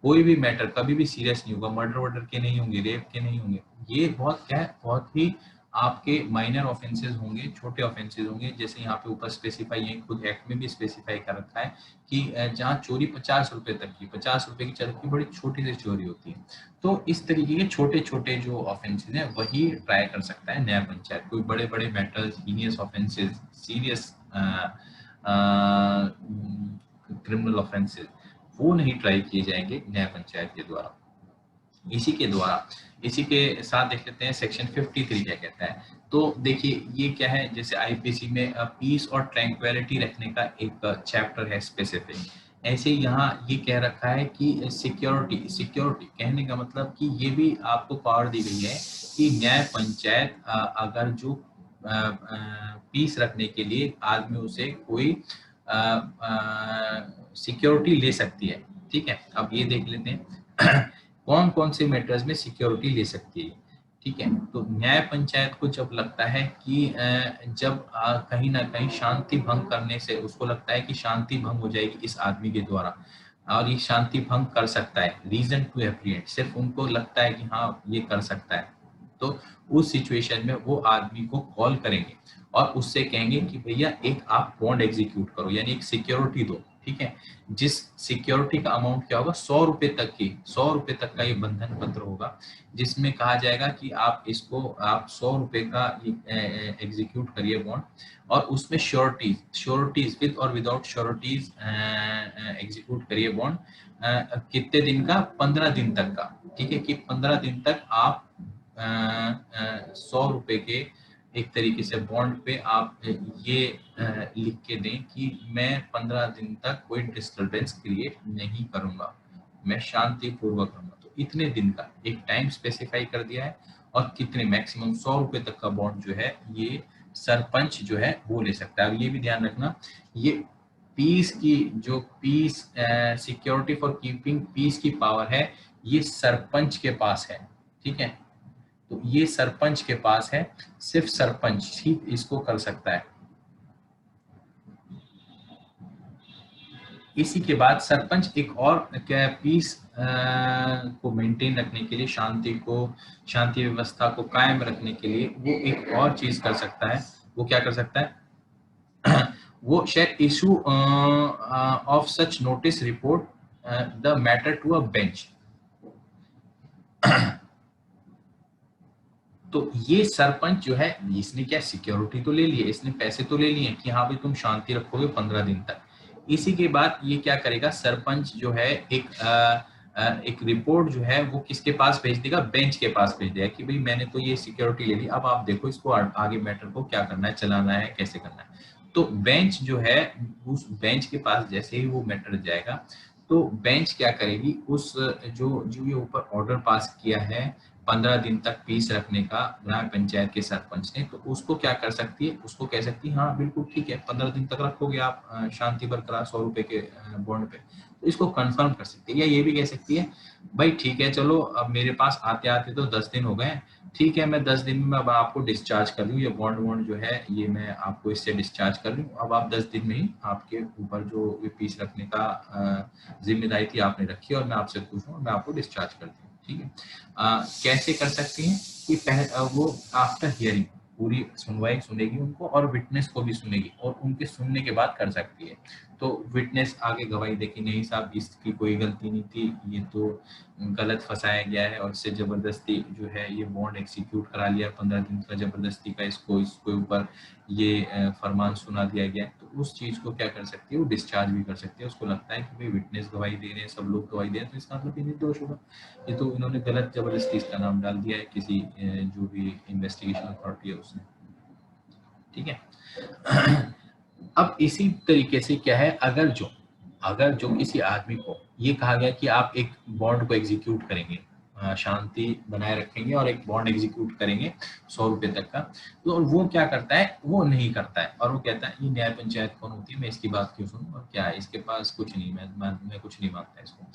कोई भी मैटर कभी भी सीरियस नहीं होगा, मर्डर वर्डर के नहीं होंगे, रेप के नहीं होंगे, ये बहुत क्या है बहुत ही आपके माइनर ऑफेंसेस होंगे, छोटे ऑफेंसेस होंगे। जैसे यहाँ पे ऊपर स्पेसिफाई है, खुद एक्ट में भी स्पेसिफाई कर रखा है कि जहाँ चोरी 50 रुपए तक की, 50 रुपए की चलती बड़ी छोटी सी चोरी होती है। तो इस तरीके के छोटे छोटे जो ऑफेंसेस हैं वही ट्राई कर सकता है न्याय पंचायत। कोई बड़े बड़े matters, heinous offences, serious criminal offences वो नहीं ट्राई किए जाएंगे न्याय पंचायत के द्वारा। इसी के साथ देख लेते हैं सेक्शन 53 क्या कहता है। तो देखिए ये क्या है, जैसे आईपीसी में पीस और ट्रैंक्विलिटी रखने का एक चैप्टर है स्पेसिफिक, ऐसे यहाँ ये कह रखा है कि सिक्योरिटी कहने का मतलब कि ये भी आपको पावर दी गई है कि न्याय पंचायत अगर जो पीस रखने के लिए आदमियों से कोई सिक्योरिटी ले सकती है। ठीक है, अब ये देख लेते हैं कौन कौन से मैटर्स में सिक्योरिटी ले सकती है। ठीक है, तो न्याय पंचायत को जब लगता है कि जब कहीं ना कहीं शांति भंग करने से उसको लगता है कि शांति भंग हो जाएगी इस आदमी के द्वारा, और ये शांति भंग कर सकता है, रीजन टू एप्रीहेंड, सिर्फ उनको लगता है कि हाँ ये कर सकता है, तो उस सिचुएशन में वो आदमी को कॉल करेंगे और उससे कहेंगे कि भैया एक आप बॉन्ड एग्जीक्यूट करो, यानी एक सिक्योरिटी दो। ठीक है। जिस सिक्योरिटी का अमाउंट क्या होगा, 100 रुपए तक की, 100 रुपए तक का ये बंधन पत्र होगा, जिसमें कहा जाएगा कि आप इसको, आप 100 रुपए का एग्जीक्यूट करिए बॉन्ड, और उसमें श्योरिटीज, श्योरिटीज विद और विदाउट श्योरिटीज एग्जीक्यूट करिए बॉन्ड। कितने दिन का, 15 दिन तक का, ठीक है, कि 15 दिन तक आप 100 रुपए के एक तरीके से बॉन्ड पे आप ये लिख के दें कि मैं 15 दिन तक कोई डिस्टरबेंस क्रिएट नहीं करूंगा, मैं शांतिपूर्वक रहूंगा। तो इतने दिन का एक टाइम स्पेसिफाई कर दिया है, और कितने मैक्सिमम 100 रुपए तक का बॉन्ड जो है ये सरपंच जो है वो ले सकता है। अब ये भी ध्यान रखना, ये पीस की जो peace security for keeping peace की पावर है, ये सरपंच के पास है, ठीक है। तो ये सरपंच के पास है, सिर्फ सरपंच ही इसको कर सकता है। इसी के बाद सरपंच एक और क्या, पीस को मेंटेन रखने के लिए, शांति को, शांति व्यवस्था को कायम रखने के लिए वो एक और चीज कर सकता है। वो क्या कर सकता है? वो shall issue of such notice report the matter to a bench. तो ये सरपंच जो है, इसने क्या सिक्योरिटी तो ले ली है, इसने पैसे तो ले लिए कि हाँ भाई तुम शांति रखोगे 15 दिन तक। इसी के बाद ये क्या करेगा, सरपंच जो है एक रिपोर्ट जो है वो किसके पास भेज देगा, बेंच के पास भेज देगा कि भाई मैंने तो ये सिक्योरिटी ले ली, अब आप देखो इसको आगे मैटर को क्या करना है, चलाना है, कैसे करना है। तो बेंच जो है, उस बेंच के पास जैसे ही वो मैटर जाएगा, तो बेंच क्या करेगी, उस जो जो ये ऊपर ऑर्डर पास किया है 15 दिन तक पीस रखने का ग्राम पंचायत के सरपंच ने, तो उसको क्या कर सकती है, उसको कह सकती है हाँ बिल्कुल ठीक है, 15 दिन तक रखोगे आप शांति बरकरार 100 रुपए के बॉन्ड पे, तो इसको कंफर्म कर सकती है। या ये भी कह सकती है भाई ठीक है चलो, अब मेरे पास आते आते तो 10 दिन हो गए, ठीक है मैं 10 दिन में अब आपको डिस्चार्ज कर लूँ, ये बॉन्ड वॉन्ड जो है ये मैं आपको इससे डिस्चार्ज कर लूँ, अब आप 10 दिन में ही आपके ऊपर जो पीस रखने का जिम्मेदारी थी आपने रखी, और मैं आपसे खुश हूँ, मैं आपको डिस्चार्ज कर दूँ, ठीक है। कैसे कर सकती हैं कि वो आफ्टर हियरिंग पूरी सुनवाई सुनेगी उनको, और विटनेस को भी सुनेगी, और उनके सुनने के बाद कर सकती है। तो विटनेस आगे गवाही देखी, नहीं साहब इसकी कोई गलती नहीं थी, ये तो गलत फंसाया गया है, और इससे जबरदस्ती जो है ये बॉन्ड एग्जीक्यूट करा लिया 15 दिन का, जबरदस्ती का इसको इसके ऊपर ये फरमान सुना दिया गया। तो उस चीज को क्या कर सकती है, वो डिस्चार्ज भी कर सकती है। उसको लगता है कि भाई विटनेस गवाही दे रहे हैं, सब लोग गवाही दे रहे हैं, तो इसका मतलब ये निर्दोष होगा, ये तो इन्होंने गलत जबरदस्ती इसका नाम डाल दिया है किसी जो भी इन्वेस्टिगेशन अथॉरिटी है उसने, ठीक है। अब इसी तरीके से क्या है, अगर जो किसी आदमी को ये कहा गया कि आप एक बॉन्ड को एग्जीक्यूट करेंगे, शांति बनाए रखेंगे और एक बॉन्ड एग्जीक्यूट करेंगे 100 रुपए तक का, तो वो क्या करता है, वो नहीं करता है, और वो कहता है ये न्याय पंचायत कौन होती है, मैं इसकी बात क्यों सुनूं, और क्या है इसके पास कुछ नहीं, मैं कुछ नहीं मानता इसको।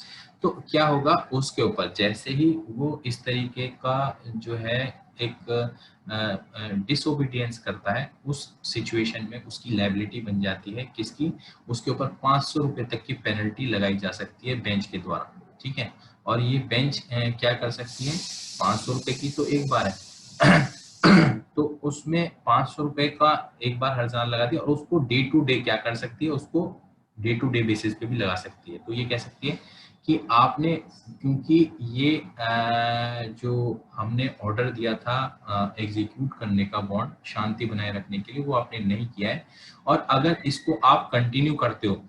तो क्या होगा, उसके ऊपर जैसे ही वो इस तरीके का जो है एक डिसोबीडियंस करता है, उस सिचुएशन में उसकी लायबिलिटी बन जाती है किसकी, उसके ऊपर 500 रुपए तक की पेनल्टी लगाई जा सकती है बेंच के द्वारा, ठीक है। और ये बेंच क्या कर सकती है, 500 रुपए की तो एक बार है तो उसमें 500 रुपए का एक बार हर्जाना लगा दिया, और उसको डे टू डे क्या कर सकती है, उसको डे टू डे बेसिस पे भी लगा सकती है। तो ये कह सकती है कि आपने, क्योंकि ये जो हमने ऑर्डर दिया था एग्जीक्यूट करने का बॉन्ड शांति बनाए रखने के लिए, वो आपने नहीं किया है, और अगर इसको आप कंटिन्यू करते हो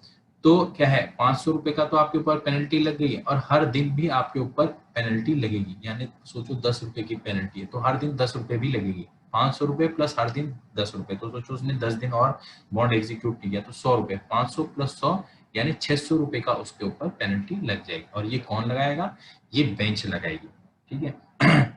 तो क्या है, 500 रुपए का तो आपके ऊपर पेनल्टी लग गई है, और हर दिन भी आपके ऊपर पेनल्टी लगेगी, यानी सोचो 10 रुपए की पेनल्टी है तो हर दिन 10 रुपए भी लगेगी, 500 रुपए प्लस हर दिन 10 रुपए, तो सोचो उसने 10 दिन और बॉन्ड एग्जीक्यूट किया तो 100 रुपए, 500 प्लस 100 यानी 600 रुपए का उसके ऊपर पेनल्टी लग जाएगी। और ये कौन लगाएगा, ये बेंच लगाएगी, ठीक है।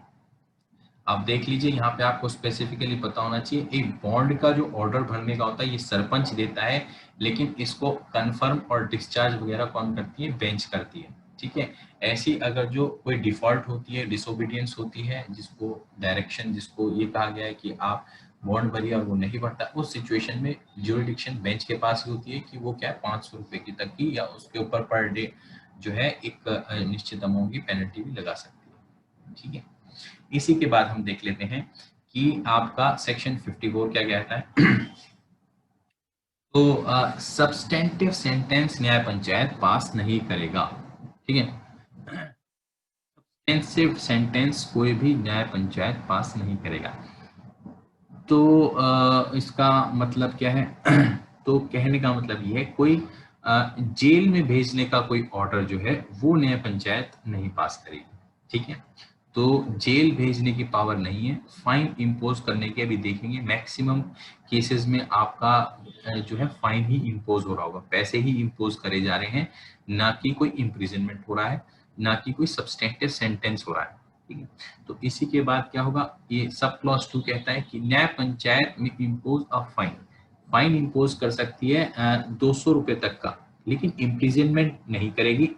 आप देख लीजिए यहाँ पे आपको स्पेसिफिकली पता होना चाहिए, एक बॉन्ड का जो ऑर्डर भरने का होता है ये सरपंच देता है, लेकिन इसको कंफर्म और डिस्चार्ज वगैरह कौन करती है, बेंच करती है, ठीक है। ऐसी अगर जो कोई डिफॉल्ट होती है, डिसोबीडियंस होती है, जिसको डायरेक्शन, जिसको ये कहा गया है कि आप बॉन्ड भरिए और वो नहीं भरता, उस सिचुएशन में ज्यूरिडिक्शन बेंच के पास ही होती है कि वो क्या 500 रुपए की तक की, या उसके ऊपर पर डे जो है एक निश्चित अमाउंट की पेनल्टी भी लगा सकती है, ठीक है। इसी के बाद हम देख लेते हैं कि आपका सेक्शन 54 क्या कहता है। तो सब्सटेंटिव सेंटेंस न्याय पंचायत पास नहीं करेगा, ठीक है। सब्सटेंटिव सेंटेंस कोई भी न्याय पंचायत पास नहीं करेगा। तो इसका मतलब क्या है? तो कहने का मतलब ये है, कोई जेल में भेजने का कोई ऑर्डर जो है वो न्याय पंचायत नहीं पास करेगी, ठीक है। तो जेल भेजने की पावर नहीं है। फाइन इम्पोज करने के अभी देखेंगे, मैक्सिमम केसेस में आपका जो है फाइन ही इम्पोज हो रहा होगा, पैसे ही इम्पोज करे जा रहे हैं, ना कि कोई इम्प्रिजनमेंट हो रहा है, ना कि कोई सब्सटेंटिव सेंटेंस हो रहा है, ठीक है। तो इसी के बाद क्या होगा, ये सब क्लॉज 2 कहता है कि न्याय पंचायत में impose a fine, fine impose कर सकती है 200 रुपए तक का, लेकिन इम्प्रिजनमेंट नहीं करेगी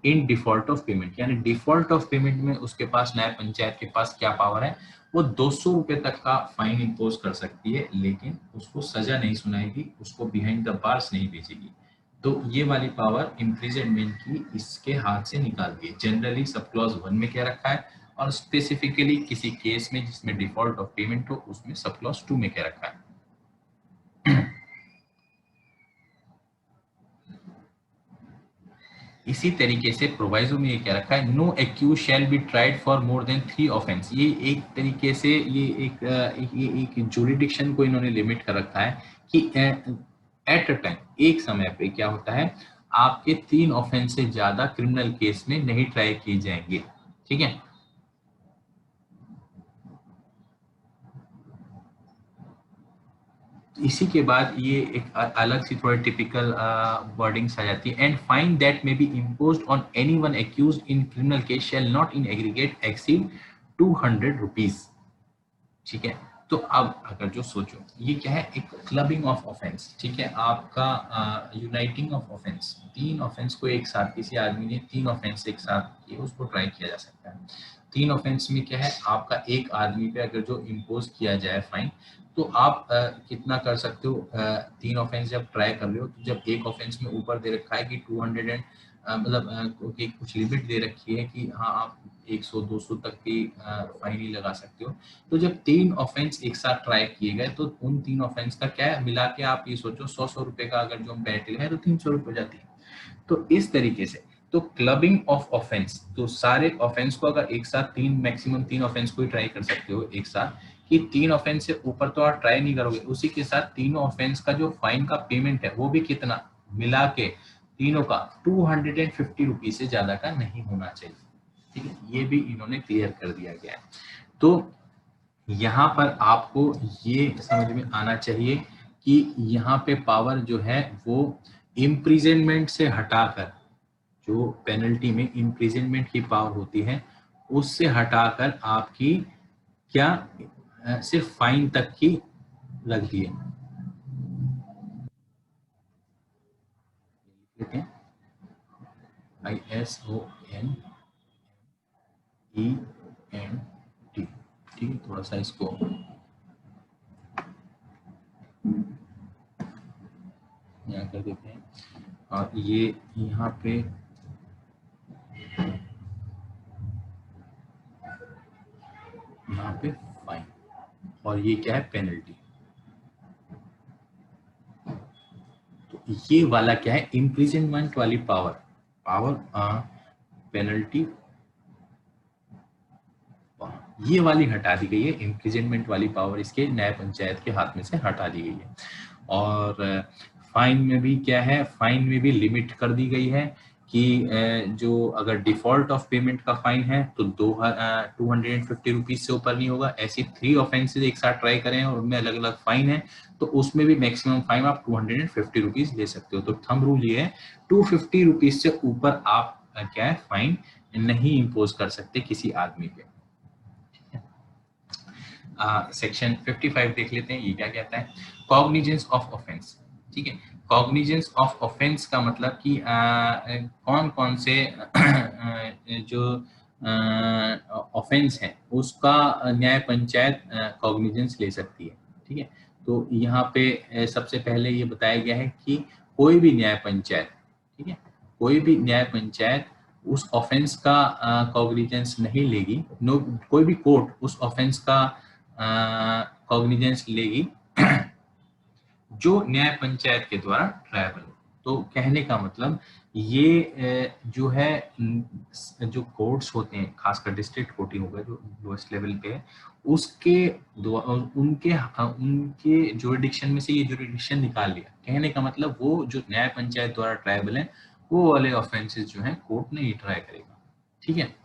इन डिफॉल्ट ऑफ पेमेंट। यानी डिफॉल्ट ऑफ पेमेंट में उसके पास, न्याय पंचायत के पास क्या पावर है, वो 200 रुपए तक का फाइन इम्पोज कर सकती है, लेकिन उसको सजा नहीं सुनाएगी, उसको बिहाइंड द बार्स नहीं भेजेगी। तो ये वाली पावर इम्प्रिजनमेंट की इसके हाथ से निकाल दी। जनरली सब क्लॉज 1 में क्या रखा है, और स्पेसिफिकली किसी केस में जिसमें डिफॉल्ट ऑफ पेमेंट हो उसमें सब क्लॉज 2 में क्या रखा है। इसी तरीके से प्रोवाइजो में ये क्या रखा है, no accused shall be tried for more than 3 offence. ये एक तरीके से ये एक जुरिडिक्शन को इन्होंने लिमिट कर रखा है कि एट अ टाइम, एक समय पे क्या होता है, आपके 3 ऑफेंस से ज्यादा क्रिमिनल केस में नहीं ट्राई किए जाएंगे, ठीक है। इसी के बाद ये एक अलग सी थोड़ा टिपिकल वर्डिंग्स आ जाती है, and fine that may be imposed on anyone accused in criminal case shall not in aggregate exceed 200 rupees, ठीक है। तो अब अगर जो सोचो, ये क्या है, एक क्लबिंग ऑफ ऑफेंस, ठीक है, आपका यूनाइटिंग ऑफ ऑफेंस, 3 ऑफेंस को एक साथ, किसी आदमी ने 3 ऑफेंस एक साथ किए, उसको ट्राई किया जा सकता है। 3 ऑफेंस में क्या है, आपका एक आदमी पे अगर जो इम्पोज किया जाए फाइन, तो आप कितना कर सकते हो, 3 ऑफेंस जब ट्राई कर रहे हो, तो जब एक ऑफेंस में ऊपर दे रखा है कि 200 एंड मतलब कुछ लिमिट दे रखी है कि हाँ आप 100-200 तक की फाइन ही लगा सकते हो। तो जब 3 ऑफेंस एक साथ ट्राई किए गए, तो उन 3 ऑफेंस का क्या है, मिला के आप ये सोचो 100 रुपए का अगर जो पेनल्टी है, तो 300 रुपए हो जाती है। तो इस तरीके से, तो क्लबिंग ऑफ ऑफेंस, तो सारे ऑफेंस को अगर एक साथ 3, मैक्सिमम 3 ऑफेंस को ही ट्राई कर सकते हो एक साथ, कि 3 ऑफेंस से ऊपर तो आप ट्राई नहीं करोगे, उसी के साथ तीनों ऑफेंस का जो फाइन का पेमेंट है वो भी कितना, मिला के तीनों का 250 रुपीज से ज्यादा का नहीं होना चाहिए, ठीक है। ये भी इन्होंने क्लियर कर दिया गया है। तो यहाँ पर आपको ये समझ में आना चाहिए कि यहाँ पे पावर जो है वो इम्प्रिजनमेंट से हटाकर, जो पेनल्टी में इम्प्रिजनमेंट की पावर होती है उससे हटाकर आपकी क्या सिर्फ फाइन तक की रख दी है। लेते हैं ISONENT, ठीक है। थोड़ा सा इसको यहाँ कर देते हैं, और ये यहाँ पे फाइन, और ये क्या है, पेनल्टी। तो ये वाला क्या है, इम्प्रिजनमेंट वाली पावर, पेनल्टी ये वाली हटा दी गई है, इम्प्रिजनमेंट वाली पावर इसके न्याय पंचायत के हाथ में से हटा दी गई है। और फाइन में भी क्या है, फाइन में भी लिमिट कर दी गई है कि जो अगर डिफॉल्ट ऑफ पेमेंट का फाइन है तो 250 रुपीज से ऊपर नहीं होगा। ऐसी 3 ऑफेंसेज एक साथ ट्राई करें और उनमें अलग अलग फाइन है, तो उसमें भी मैक्सिमम फाइन आप 250 रुपीज ले सकते हो। तो थंब रूल ये है, 250 रुपीज से ऊपर आप क्या है, फाइन नहीं इम्पोज कर सकते किसी आदमी पे। सेक्शन 55 देख लेते हैं, ये क्या कहता है, कॉग्निजेंस ऑफ ऑफेंस, ठीक है। कॉग्निजेंस ऑफ ऑफेंस का मतलब कि कौन कौन से जो ऑफेंस है उसका न्याय पंचायत कॉग्निजेंस ले सकती है, ठीक है। तो यहाँ पे सबसे पहले ये बताया गया है कि कोई भी न्याय पंचायत, ठीक है, कोई भी न्याय पंचायत उस ऑफेंस का कॉग्निजेंस नहीं लेगी, नो, कोई भी कोर्ट उस ऑफेंस का कॉग्निजेंस लेगी जो न्याय पंचायत के द्वारा ट्रायबल हो। तो कहने का मतलब ये जो है जो कोर्ट्स होते हैं, खासकर डिस्ट्रिक्ट कोर्ट ही होगा जो लोएस्ट लेवल पे है, उसके उनके उनके जुरिडिक्शन में से ये जुरिडिक्शन निकाल लिया। कहने का मतलब वो जो न्याय पंचायत द्वारा ट्रायबल है वो वाले ऑफेंसेस जो हैं कोर्ट नहीं ट्राई करेगा। ठीक है।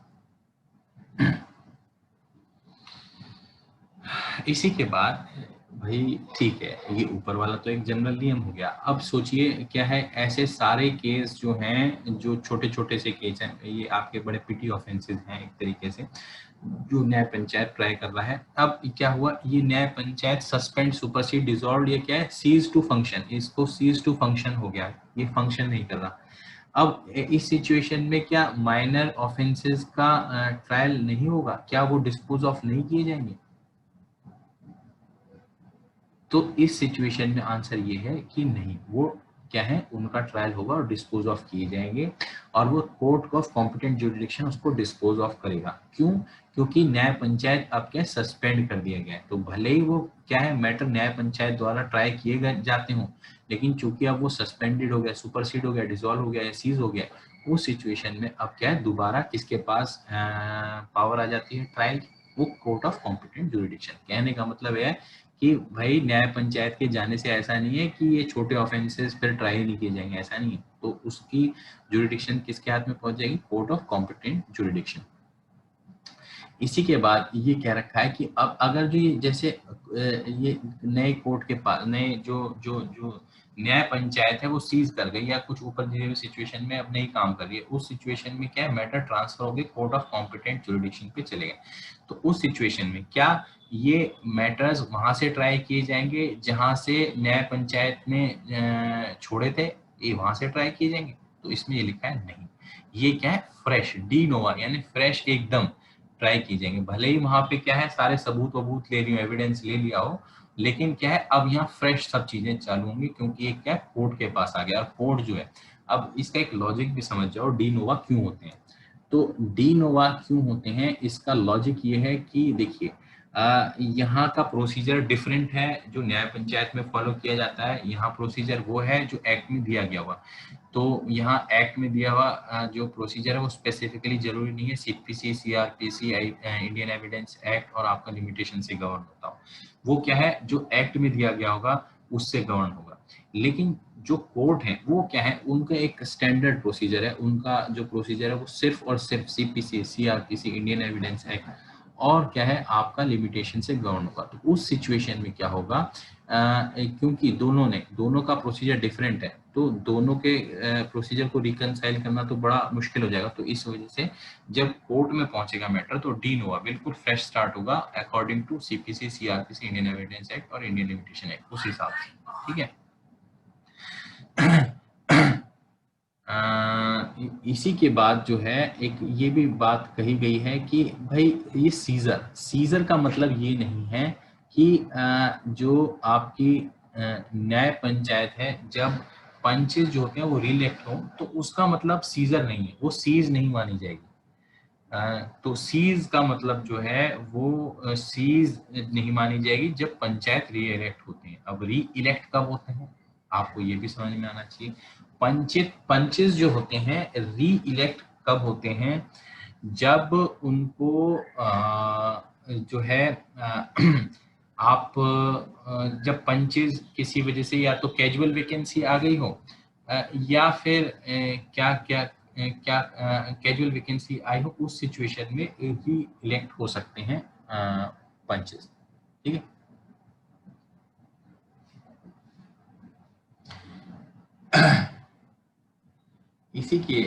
इसी के बाद भाई ठीक है, ये ऊपर वाला तो एक जनरल नियम हो गया। अब सोचिए क्या है, ऐसे सारे केस जो हैं, जो छोटे छोटे से केस हैं, ये आपके बड़े पिटी ऑफेंसेस हैं एक तरीके से, जो न्याय पंचायत ट्राई कर रहा है। अब क्या हुआ, ये न्याय पंचायत सस्पेंड, सुपरसीड, डिसॉल्व, ये क्या है, सीज टू फंक्शन, इसको सीज टू फंक्शन हो गया, ये फंक्शन नहीं कर रहा। अब इस सिचुएशन में क्या माइनर ऑफेंसेस का ट्रायल नहीं होगा? क्या वो डिस्पोज ऑफ नहीं किए जाएंगे? तो इस सिचुएशन में आंसर ये है कि नहीं, वो क्या है, उनका ट्रायल होगा और डिस्पोज ऑफ किए जाएंगे, और वो कोर्ट ऑफ कॉम्पिटेंट जुरिडिक्शन उसको डिस्पोज ऑफ करेगा। क्यों? क्योंकि न्याय पंचायत अब क्या सस्पेंड कर दिया गया है। तो भले ही वो क्या है मैटर न्याय पंचायत द्वारा ट्राई किए गए जाते हों, लेकिन चूंकि अब वो सस्पेंडेड हो गया, सुपरसीड हो गया, डिसॉल्व हो गया या सीज हो गया, उस सिचुएशन में अब क्या है, दोबारा किसके पास पावर आ जाती है ट्रायल? वो कोर्ट ऑफ कॉम्पिटेंट जुरिडिक्शन। कहने का मतलब है कि भाई न्याय पंचायत के जाने से ऐसा नहीं है कि ये छोटे ऑफेंसेस फिर ट्राई नहीं किए जाएंगे, ऐसा नहीं है। तो उसकी जुरिडिक्शन किसके हाथ में पहुंच जाएगी? Court of competent jurisdiction. इसी के बाद ये कह रखा है कि अब अगर जो ये जैसे ये नए कोर्ट के पास नए जो जो जो न्याय पंचायत है वो सीज कर गई या कुछ ऊपर दिए हुए सिचुएशन में अब नहीं काम कर रही है, उस सिचुएशन में क्या है, मैटर ट्रांसफर हो गए कोर्ट ऑफ कॉम्पिटेंट जुरिडिक्शन पे चले गए। तो उस सिचुएशन में क्या ये मैटर्स वहां से ट्राई किए जाएंगे जहां से न्याय पंचायत ने छोड़े थे, ये वहां से ट्राई किए जाएंगे? तो इसमें ये लिखा है नहीं, ये क्या है, फ्रेश डी नोवा, यानी फ्रेश एकदम ट्राई की जाएंगे। भले ही वहां पे क्या है सारे सबूत वबूत ले रही हो, एविडेंस ले लिया हो, लेकिन क्या है अब यहाँ फ्रेश सब चीजें चालू होंगी, क्योंकि ये क्या है कोर्ट के पास आ गया। और कोर्ट जो है, अब इसका एक लॉजिक भी समझ जाओ, डी नोवा क्यों होते हैं। तो डी नोवा क्यों होते हैं, इसका लॉजिक ये है कि देखिए यहाँ का प्रोसीजर डिफरेंट है जो न्याय पंचायत में फॉलो किया जाता है। यहाँ प्रोसीजर वो है जो एक्ट में दिया गया हुआ। तो यहाँ एक्ट में दिया हुआ जो प्रोसीजर है वो स्पेसिफिकली जरूरी नहीं है CPC, CrPC, Indian evidence act और आपका लिमिटेशन से गवर्न होता हो। वो क्या है, जो एक्ट में दिया गया होगा उससे गवर्न होगा। लेकिन जो कोर्ट है वो क्या है, उनका एक स्टैंडर्ड प्रोसीजर है। उनका जो प्रोसीजर है वो सिर्फ और सिर्फ CPC, CrPC, Indian evidence act और क्या है आपका लिमिटेशन से गवर्न होगा। तो उस सिचुएशन में क्या होगा, क्योंकि दोनों का प्रोसीजर डिफरेंट है, तो दोनों के प्रोसीजर को रिकनसाइल करना तो बड़ा मुश्किल हो जाएगा। तो इस वजह से जब कोर्ट में पहुंचेगा मैटर तो डी नोवा बिल्कुल फ्रेश स्टार्ट होगा according to CPC, CrPC, Indian evidence act और इंडियन लिमिटेशन एक्ट, उस हिसाब से। ठीक है। इसी के बाद जो है एक ये भी बात कही गई है कि भाई ये सीजर का मतलब ये नहीं है कि जो आपकी न्याय पंचायत है जब पंचेस जो होते हैं वो रिइलेक्ट हो तो उसका मतलब सीजर नहीं है, वो सीज नहीं मानी जाएगी। तो सीज का मतलब जो है वो सीज नहीं मानी जाएगी जब पंचायत री इलेक्ट होती है। अब री इलेक्ट कब होते हैं आपको ये भी समझ में आना चाहिए। पंचेस जो होते हैं री इलेक्ट कब होते हैं, जब उनको जो है आप जब पंचेस किसी वजह से या तो कैजुअल वैकेंसी आ गई हो या फिर क्या क्या क्या कैजुअल वैकेंसी आई हो, उस सिचुएशन में ही इलेक्ट हो सकते हैं पंचेस। ठीक है। इसी के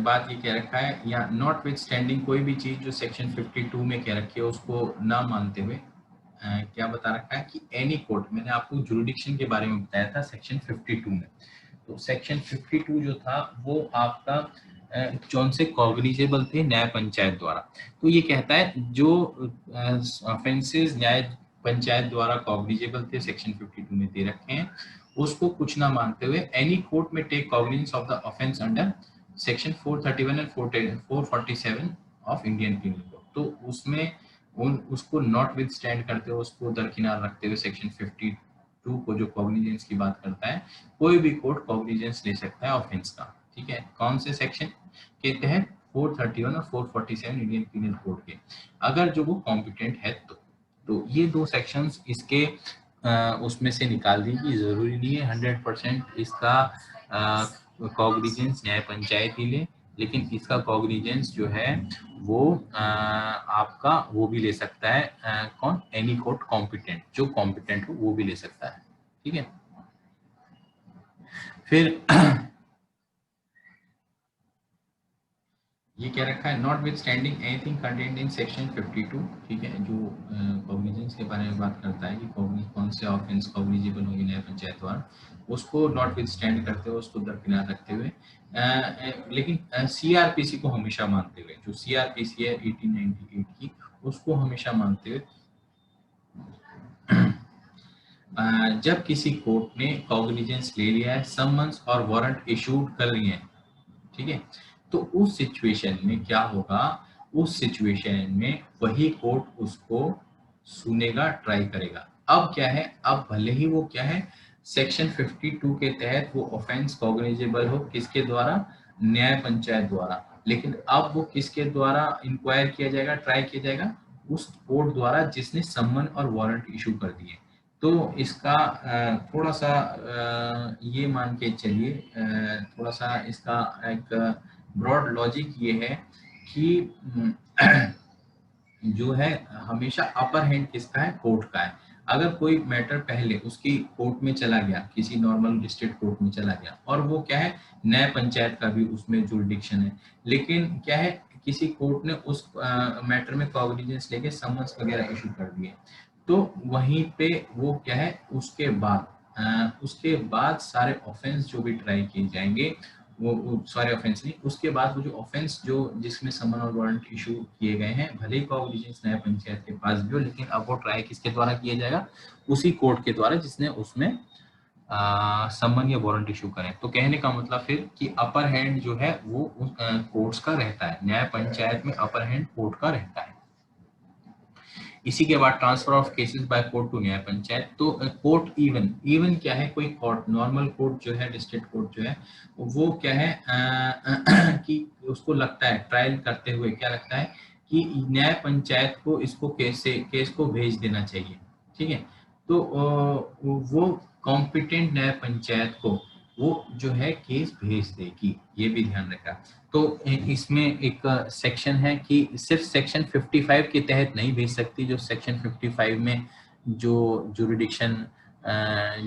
बाद ये कह रखा है या नॉट विथ स्टैंडिंग, कोई भी चीज जो सेक्शन 52 में कह रखी है उसको ना मानते हुए क्या बता रखा है कि एनी कोर्ट, मैंने आपको जुरिडिक्शन के बारे में बताया था सेक्शन 52 में। तो सेक्शन 52 जो था वो आपका कौन से कॉग्निजेबल थे, न्याय पंचायत द्वारा। तो ये कहता है जो ऑफेंसेस न्याय पंचायत द्वारा कॉग्निजेबल थे सेक्शन 52 में दे रखे हैं, उसको कुछ ना मानते हुए एनी कोर्ट में take cognizance of the offence under section 431 and 447 of Indian penal code. तो उसमें उसको नॉट विद स्टैंड करते हुए, उसको दरकिनार रखते हुए सेक्शन 52 2 को जो कॉग्निजेंस की बात करता है, कोई भी कोर्ट कॉग्निजेंस ले सकता है ऑफेंस का, ठीक है। कौन से सेक्शन के तहत? 431 और 447 इंडियन पीनल कोड के, अगर जो वो कॉम्पिटेंट है तो ये दो सेक्शंस इसके उसमें से निकाल दीजिए। जरूरी नहीं है 100% इसका कॉग्निजेंस न्याय पंचायत ही ले, लेकिन इसका कॉग्निजेंस जो है वो आपका वो भी ले सकता है कौन? एनी कोर्ट कॉम्पिटेंट, जो कॉम्पिटेंट हो वो भी ले सकता है, ठीक है। फिर ये क्या रखा है? Not with standing anything content in section 52, ठीक है, जो कॉग्निजेंस के बारे में बात करता है कि कौन से ऑफेंस कॉग्निजेबल होगी न्याय पंचायत द्वारा, उसको नॉट विथ स्टैंड करते हुए, उसको दरकिनार रखते हुए, लेकिन सीआरपीसी को हमेशा मानते हुए, जो सीआरपीसी है 1898 की, उसको हमेशा मानते हुए जब किसी कोर्ट ने कॉग्निजेंस ले लिया है, समन्स और वारंट इशूड कर लिए हैं, ठीक है, तो उस सिचुएशन में क्या होगा? उस सिचुएशन में वही कोर्ट उसको सुनेगा, ट्राई करेगा। अब क्या है? अब भले ही वो क्या है, सेक्शन 52 के तहत वो ऑफेंस कॉग्निजेबल हो, किसके द्वारा? न्याय पंचायत द्वारा, लेकिन अब वो किसके द्वारा इंक्वायर किया जाएगा, ट्राई किया जाएगा? उस कोर्ट द्वारा जिसने सम्मन और वारंट इशू कर दिए। तो इसका थोड़ा सा ये मान के चलिए, थोड़ा सा इसका एक ब्रॉड लॉजिक ये है कि जो है हमेशा अपर हैंड किसका है? कोर्ट का है। अगर कोई मैटर पहले उसकी कोर्ट में चला गया, किसी नॉर्मल डिस्ट्रिक्ट कोर्ट में चला गया, और वो क्या है, न्याय पंचायत का भी उसमें जुरिडिक्शन है, लेकिन क्या है, किसी कोर्ट ने उस मैटर में कॉग्निजेंस लेके समन्स वगैरह इशू कर दिए, तो वहीं पे वो क्या है, उसके बाद सारे ऑफेंस जो भी ट्राई किए जाएंगे, वो सारे ऑफेंस नहीं, उसके बाद वो जो ऑफेंस जो जिसमें समन और वारंट इशू किए गए हैं, भले ही कॉग्निजेंस न्याय पंचायत के पास भी हो, लेकिन अब वो ट्राई किसके द्वारा किया जाएगा? उसी कोर्ट के द्वारा जिसने उसमें समन या वारंट इशू करें। तो कहने का मतलब फिर कि अपर हैंड जो है वो कोर्ट्स का रहता है, न्याय पंचायत में अपर हैंड कोर्ट का रहता है। इसी के बाद transfer of cases by court to Nyaya Panchayat. तो कोर्ट इवन क्या है, कोई कोर्ट नॉर्मल कोर्ट जो है, डिस्ट्रिक्ट कोर्ट जो है, वो क्या है कि उसको लगता है ट्रायल करते हुए क्या लगता है कि न्याय पंचायत को इसको केस को भेज देना चाहिए, ठीक है। तो वो कॉम्पिटेंट न्याय पंचायत को वो जो है केस भेज देगी, ये भी ध्यान रखा। तो इसमें एक सेक्शन है कि सिर्फ सेक्शन 55 के तहत नहीं भेज सकती, जो सेक्शन 55 में जो जुरिडिक्शन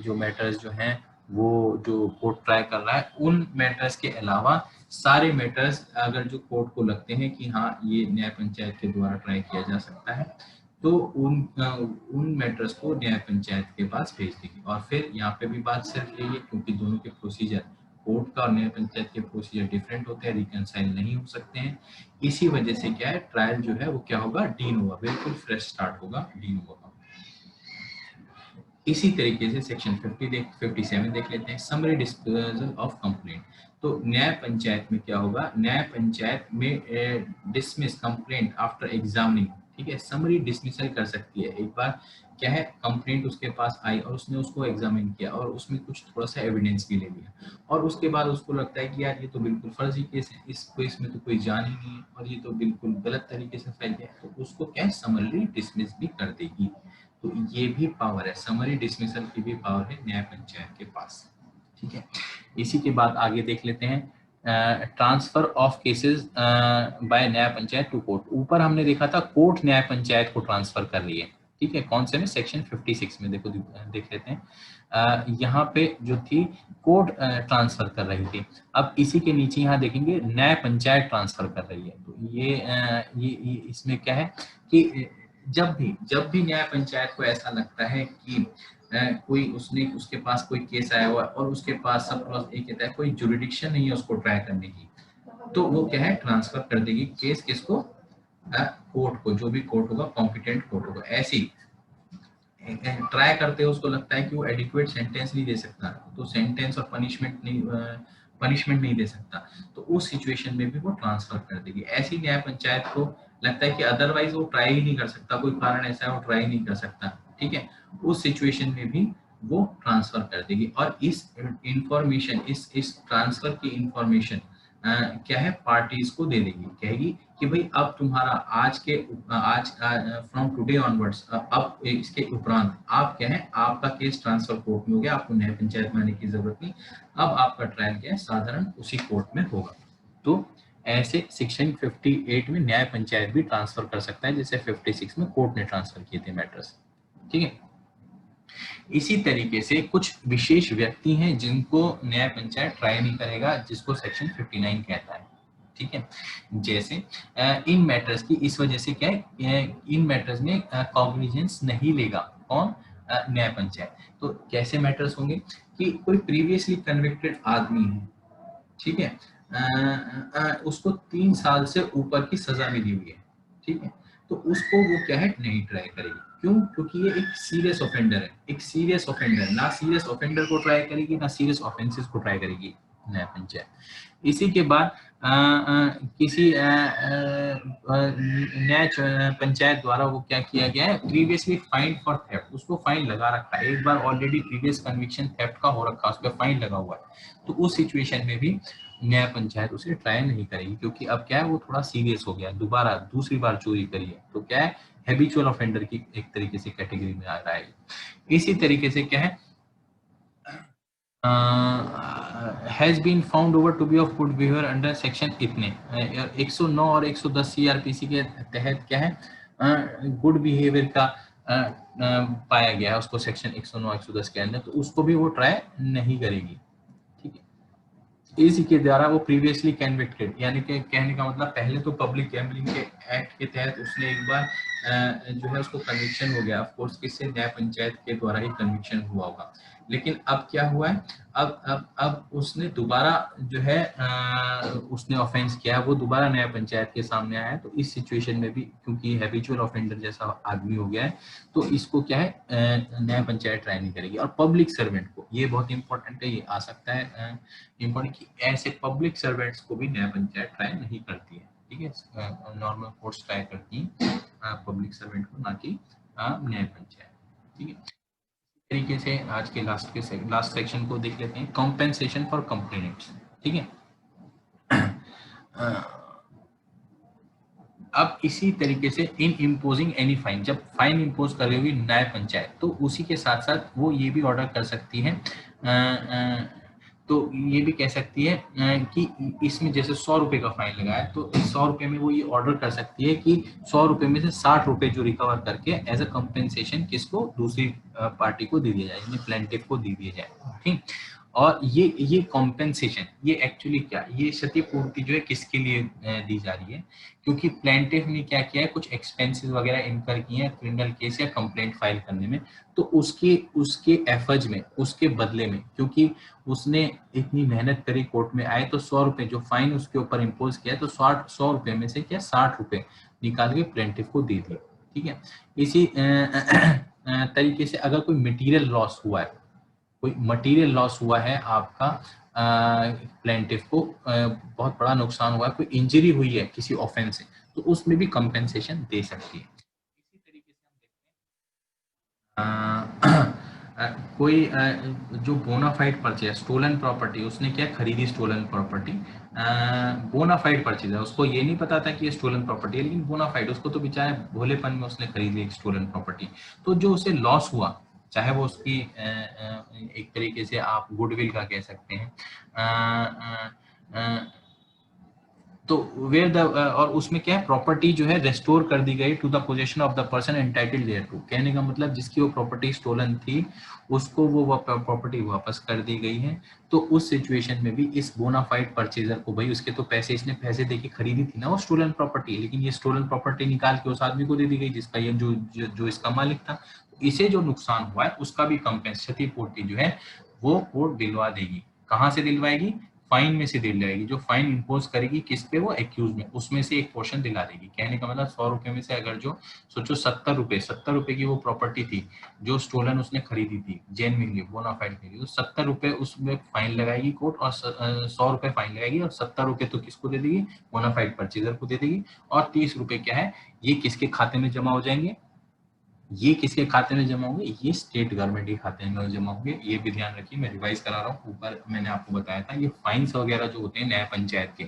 जो मैटर्स जो हैं वो जो कोर्ट ट्राई कर रहा है, उन मैटर्स के अलावा सारे मैटर्स अगर जो कोर्ट को लगते हैं कि हाँ ये न्याय पंचायत के द्वारा ट्राई किया जा सकता है, तो उन मैटर्स को न्याय पंचायत के पास भेज देगी। और फिर यहाँ पे भी बात सिर्फ यही है, क्योंकि दोनों के प्रोसीजर, कोर्ट का और न्याय पंचायत के प्रोसीजर डिफरेंट होते हैं, रिकंसाइल नहीं हो सकते हैं, इसी वजह से क्या है, ट्रायल जो है वो क्या होगा, डी नोवा, बिल्कुल फ्रेश स्टार्ट होगा, डी नोवा। इसी तरीके से सेक्शन 57 देख लेते हैं, समरी डिस्पोजल ऑफ कंप्लेंट। तो न्याय पंचायत में क्या होगा, न्याय पंचायत में डिसमिस कंप्लेंट आफ्टर एग्जामिनिंग, ठीक है, समरी डिसमिसल कर सकती है। एक बार क्या है, कंप्लेंट उसके पास आई और उसने उसको एग्जामिन किया और उसमें कुछ थोड़ा सा एविडेंस भी ले लिया, और उसके बाद उसको लगता है कि यार ये तो बिल्कुल फर्जी केस है, इस केस में तो कोई जान ही नहीं है और ये तो बिल्कुल गलत तरीके से फैल गया, तो उसको क्या समरी डिसमिस भी कर देगी। तो ये भी पावर है, समरी डिसमिसल की भी पावर है न्याय पंचायत के पास, ठीक है। इसी के बाद आगे देख लेते हैं ट्रांसफर ऑफ केसेस बाय न्याय पंचायत टू कोर्ट। ऊपर हमने देखा था कोर्ट न्याय पंचायत को ट्रांसफर कर रही है, ठीक है, कौन से में, सेक्शन 56 में। देखो देख लेते हैं यहाँ पे जो थी कोर्ट ट्रांसफर कर रही थी, अब इसी के नीचे यहाँ देखेंगे न्याय पंचायत ट्रांसफर कर रही है। तो ये इसमें क्या है कि जब भी न्याय पंचायत को ऐसा लगता है कि कोई उसके पास कोई केस आया हुआ और उसके पास सब क्लॉज ए कहता है कोई जुरिडिक्शन नहीं है उसको ट्राई करने की, तो वो क्या है, ट्रांसफर कर देगी केस किसको, कोर्ट को, जो भी कोर्ट होगा, कॉम्पिटेंट कोर्ट होगा। ऐसे ही ट्राई करते हैं, उसको लगता है कि वो एडिक्वेट सेंटेंस नहीं दे सकता, तो सेंटेंस और पनिशमेंट नहीं दे सकता, तो उस सिचुएशन में भी वो ट्रांसफर कर देगी। ऐसी न्याय पंचायत को लगता है कि अदरवाइज वो ट्राई ही नहीं कर सकता, कोई कारण ऐसा है वो ट्राई नहीं कर सकता, ठीक है, उस सिचुएशन में भी वो ट्रांसफर कर देगी। और इस इंफॉर्मेशन, इस ट्रांसफर की इंफॉर्मेशन क्या है, पार्टीज को दे देगी। कहेगी कि भाई अब तुम्हारा आज फ्रॉम टुडे ऑनवर्ड्स, अब इसके उपरांत आप क्या है, आपका केस ट्रांसफर कोर्ट में हो गया, आपको न्याय पंचायत में आने की जरूरत नहीं, अब आपका ट्रायल क्या है, साधारण उसी कोर्ट में होगा। तो ऐसे सेक्शन 58 में न्याय पंचायत भी ट्रांसफर कर सकता है, जैसे 56 में कोर्ट ने ट्रांसफर किए थे मैटर्स। ठीक है। इसी तरीके से कुछ विशेष व्यक्ति हैं जिनको न्याय पंचायत ट्राई नहीं करेगा, जिसको सेक्शन 59 कहता है। ठीक है। जैसे इन मैटर्स की इस वजह से क्या है, इन मैटर्स में कॉग्निजेंस नहीं लेगा कौन, न्याय पंचायत। तो कैसे मैटर्स होंगे कि कोई प्रीवियसली कन्विक्टेड आदमी है, ठीक है, उसको 3 साल से ऊपर की सजा मिली हुई है, ठीक है, तो उसको वो क्या है, नहीं ट्राई करेगी। क्यों? क्योंकि ये एक सीरियस ऑफेंडर है, एक सीरियस ऑफेंडर, ना सीरियस ऑफेंडर को ट्राई करेगी, ना सीरियस ऑफेंसेस को ट्राई करेगी न्याय पंचायत। इसी के बाद किसी न्याय पंचायत द्वारा वो क्या किया गया है, प्रीवियसली फाइन फॉर थेफ्ट, उसको फाइन लगा रखा है, एक बार ऑलरेडी प्रीवियस कन्विक्शन थेफ्ट का हो रखा है, उस पर फाइन लगा हुआ है, तो उस सिचुएशन में भी न्याय पंचायत उसे ट्राई नहीं करेगी, क्योंकि अब क्या है, वो थोड़ा सीरियस हो गया, दोबारा दूसरी बार चोरी करी है, तो क्या है, हैबिचुअल ऑफेंडर की एक तरीके से कैटेगरी में आ रहा है। इसी तरीके से क्या है, has been found over to be of good behaviour under section इतने 109 और 110 सीआरपीसी के तहत क्या है, गुड बिहेवियर का पाया गया है उसको सेक्शन 109 110 के अंदर, तो उसको भी वो ट्राई नहीं करेगी। ठीक है। इसी के द्वारा वो प्रीवियसली कन्विक्टेड, यानी कि कहने का मतलब पहले तो पब्लिक गैम्बलिंग के एक्ट के तहत उसने एक बार जो है उसको कन्विक्शन हो गया, ऑफ कोर्स किससे, न्याय पंचायत के द्वारा ही कन्विक्शन हुआ होगा, लेकिन अब क्या हुआ है, अब उसने दोबारा जो है उसने ऑफेंस किया है, वो दोबारा न्याय पंचायत के सामने आया है, तो इस सिचुएशन में भी क्योंकि हैबिचुअल ऑफेंडर जैसा आदमी हो गया है, तो इसको क्या है, न्याय पंचायत ट्राई नहीं करेगी। और पब्लिक सर्वेंट को, ये बहुत इंपॉर्टेंट है, ये आ सकता है इंपॉर्टेंट, कि ऐसे पब्लिक सर्वेंट्स को भी न्याय पंचायत ट्राई नहीं करती है। ठीक है, नॉर्मल कोर्ट्स ट्राई करती हैं पब्लिक सर्वेंट को, ना कि न्याय पंचायत। ठीक है। तरीके से आज के लास्ट सेक्शन को देख लेते हैं, कॉम्पेंसेशन फॉर कंप्लेनेंट्स। ठीक है। अब इसी तरीके से इन इम्पोजिंग एनी फाइन, जब फाइन इम्पोज करेगी न्याय पंचायत, तो उसी के साथ साथ वो ये भी ऑर्डर कर सकती है, तो ये भी कह सकती है कि इसमें जैसे 100 रुपए का फाइन लगाया, तो 100 रुपए में वो ये ऑर्डर कर सकती है कि 100 रुपए में से 60 रुपए जो रिकवर करके एज अ कंपेंसेशन किसको, दूसरी पार्टी को दे दिया जाए, प्लेंटिफ को दे दिया जाए। ठीक। और ये कॉम्पेंसेशन, ये एक्चुअली क्या, ये क्षतिपूर्ति जो है किसके लिए दी जा रही है, क्योंकि प्लेंटिफ ने क्या किया है, कुछ एक्सपेंसेस वगैरह इनकर किए हैं क्रिमिनल केस या कंप्लेंट फाइल करने में, तो उसके उसके एफज में, उसके बदले में, क्योंकि उसने इतनी मेहनत करी कोर्ट में आए, तो 100 रुपए जो फाइन उसके ऊपर इम्पोज किया है, तो 100 रुपए में से क्या 60 रुपए निकाल के प्लेंटिफ को दे दिए। ठीक है। इसी तरीके से अगर कोई मटेरियल लॉस हुआ है, कोई मटेरियल लॉस हुआ है आपका, प्लेंटिफ को बहुत बड़ा नुकसान हुआ है, कोई इंजरी हुई है किसी ऑफेंस से, तो उसमें भी कंपेंसेशन दे सकती है। इसी तरीके से हम देखते हैं कोई जो बोनाफाइड परचेज, स्टोलन प्रॉपर्टी, उसने क्या खरीदी, स्टोलन प्रॉपर्टी, बोनाफाइड परचेज है, उसको ये नहीं पता था कि ये स्टोलन प्रॉपर्टी है, लेकिन बोनाफाइड, उसको तो बेचारे भोलेपन में उसने खरीद ली स्टोलन प्रॉपर्टी, तो जो उसे लॉस हुआ, चाहे वो उसकी एक तरीके से आप गुडविल का कह सकते हैं, तो वेयर द, और उसमें क्या है, प्रॉपर्टी जो है रेस्टोर कर दी गई to the position of the person entitled thereto, कहने का मतलब जिसकी वो प्रॉपर्टी स्टोलन थी, उसको वो प्रॉपर्टी वापस कर दी गई है। तो उस सिचुएशन में भी इस बोनाफाइड परचेजर को, भाई उसके तो पैसे, इसने पैसे देके खरीदी थी ना वो स्टोलन प्रॉपर्टी, लेकिन ये स्टोलन प्रॉपर्टी निकाल के उस आदमी को दे दी गई जिसका ये जो इसका मालिक था, इसे जो नुकसान हुआ है उसका भी क्षतिपूर्ति जो है वो कोर्ट दिलवा देगी। कहाँ से दिलवाएगी, फाइन में से दिलवाएगी, जो फाइन इम्पोज करेगी किस पे, वो एक्यूज में, उसमें से एक पोर्शन दिला देगी। कहने का मतलब 100 रुपए में से अगर जो सोचो 70 रुपए की वो प्रॉपर्टी थी जो स्टोलन उसने खरीदी थी जेन्युइनली बोनाफाइड के लिए, तो 70 रुपए उसमें फाइन लगाएगी कोर्ट, और 100 रुपए फाइन लगाएगी, और 70 रुपए तो किसको दे देगी, बोनाफाइड परचेजर को दे देगी, और 30 रुपए क्या है, ये किसके खाते में जमा हो जाएंगे, ये किसके खाते में जमा होंगे, ये स्टेट गवर्नमेंट के खाते में जमा होंगे। ये भी ध्यान रखिए, मैं रिवाइज करा रहा हूँ, ऊपर मैंने आपको बताया था, ये फाइन्स वगैरह जो होते हैं न्याय पंचायत के,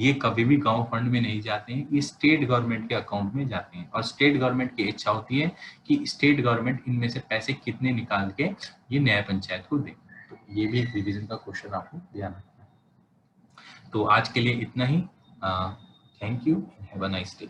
ये कभी भी गांव फंड में नहीं जाते हैं, ये स्टेट गवर्नमेंट के अकाउंट में जाते हैं। और स्टेट गवर्नमेंट की इच्छा होती है कि स्टेट गवर्नमेंट इनमें से पैसे कितने निकाल के ये न्याय पंचायत को दे। तो ये भी एक रिविजन का क्वेश्चन आपको ध्यान रखना है। तो आज के लिए इतना ही। Thank you, have a nice day.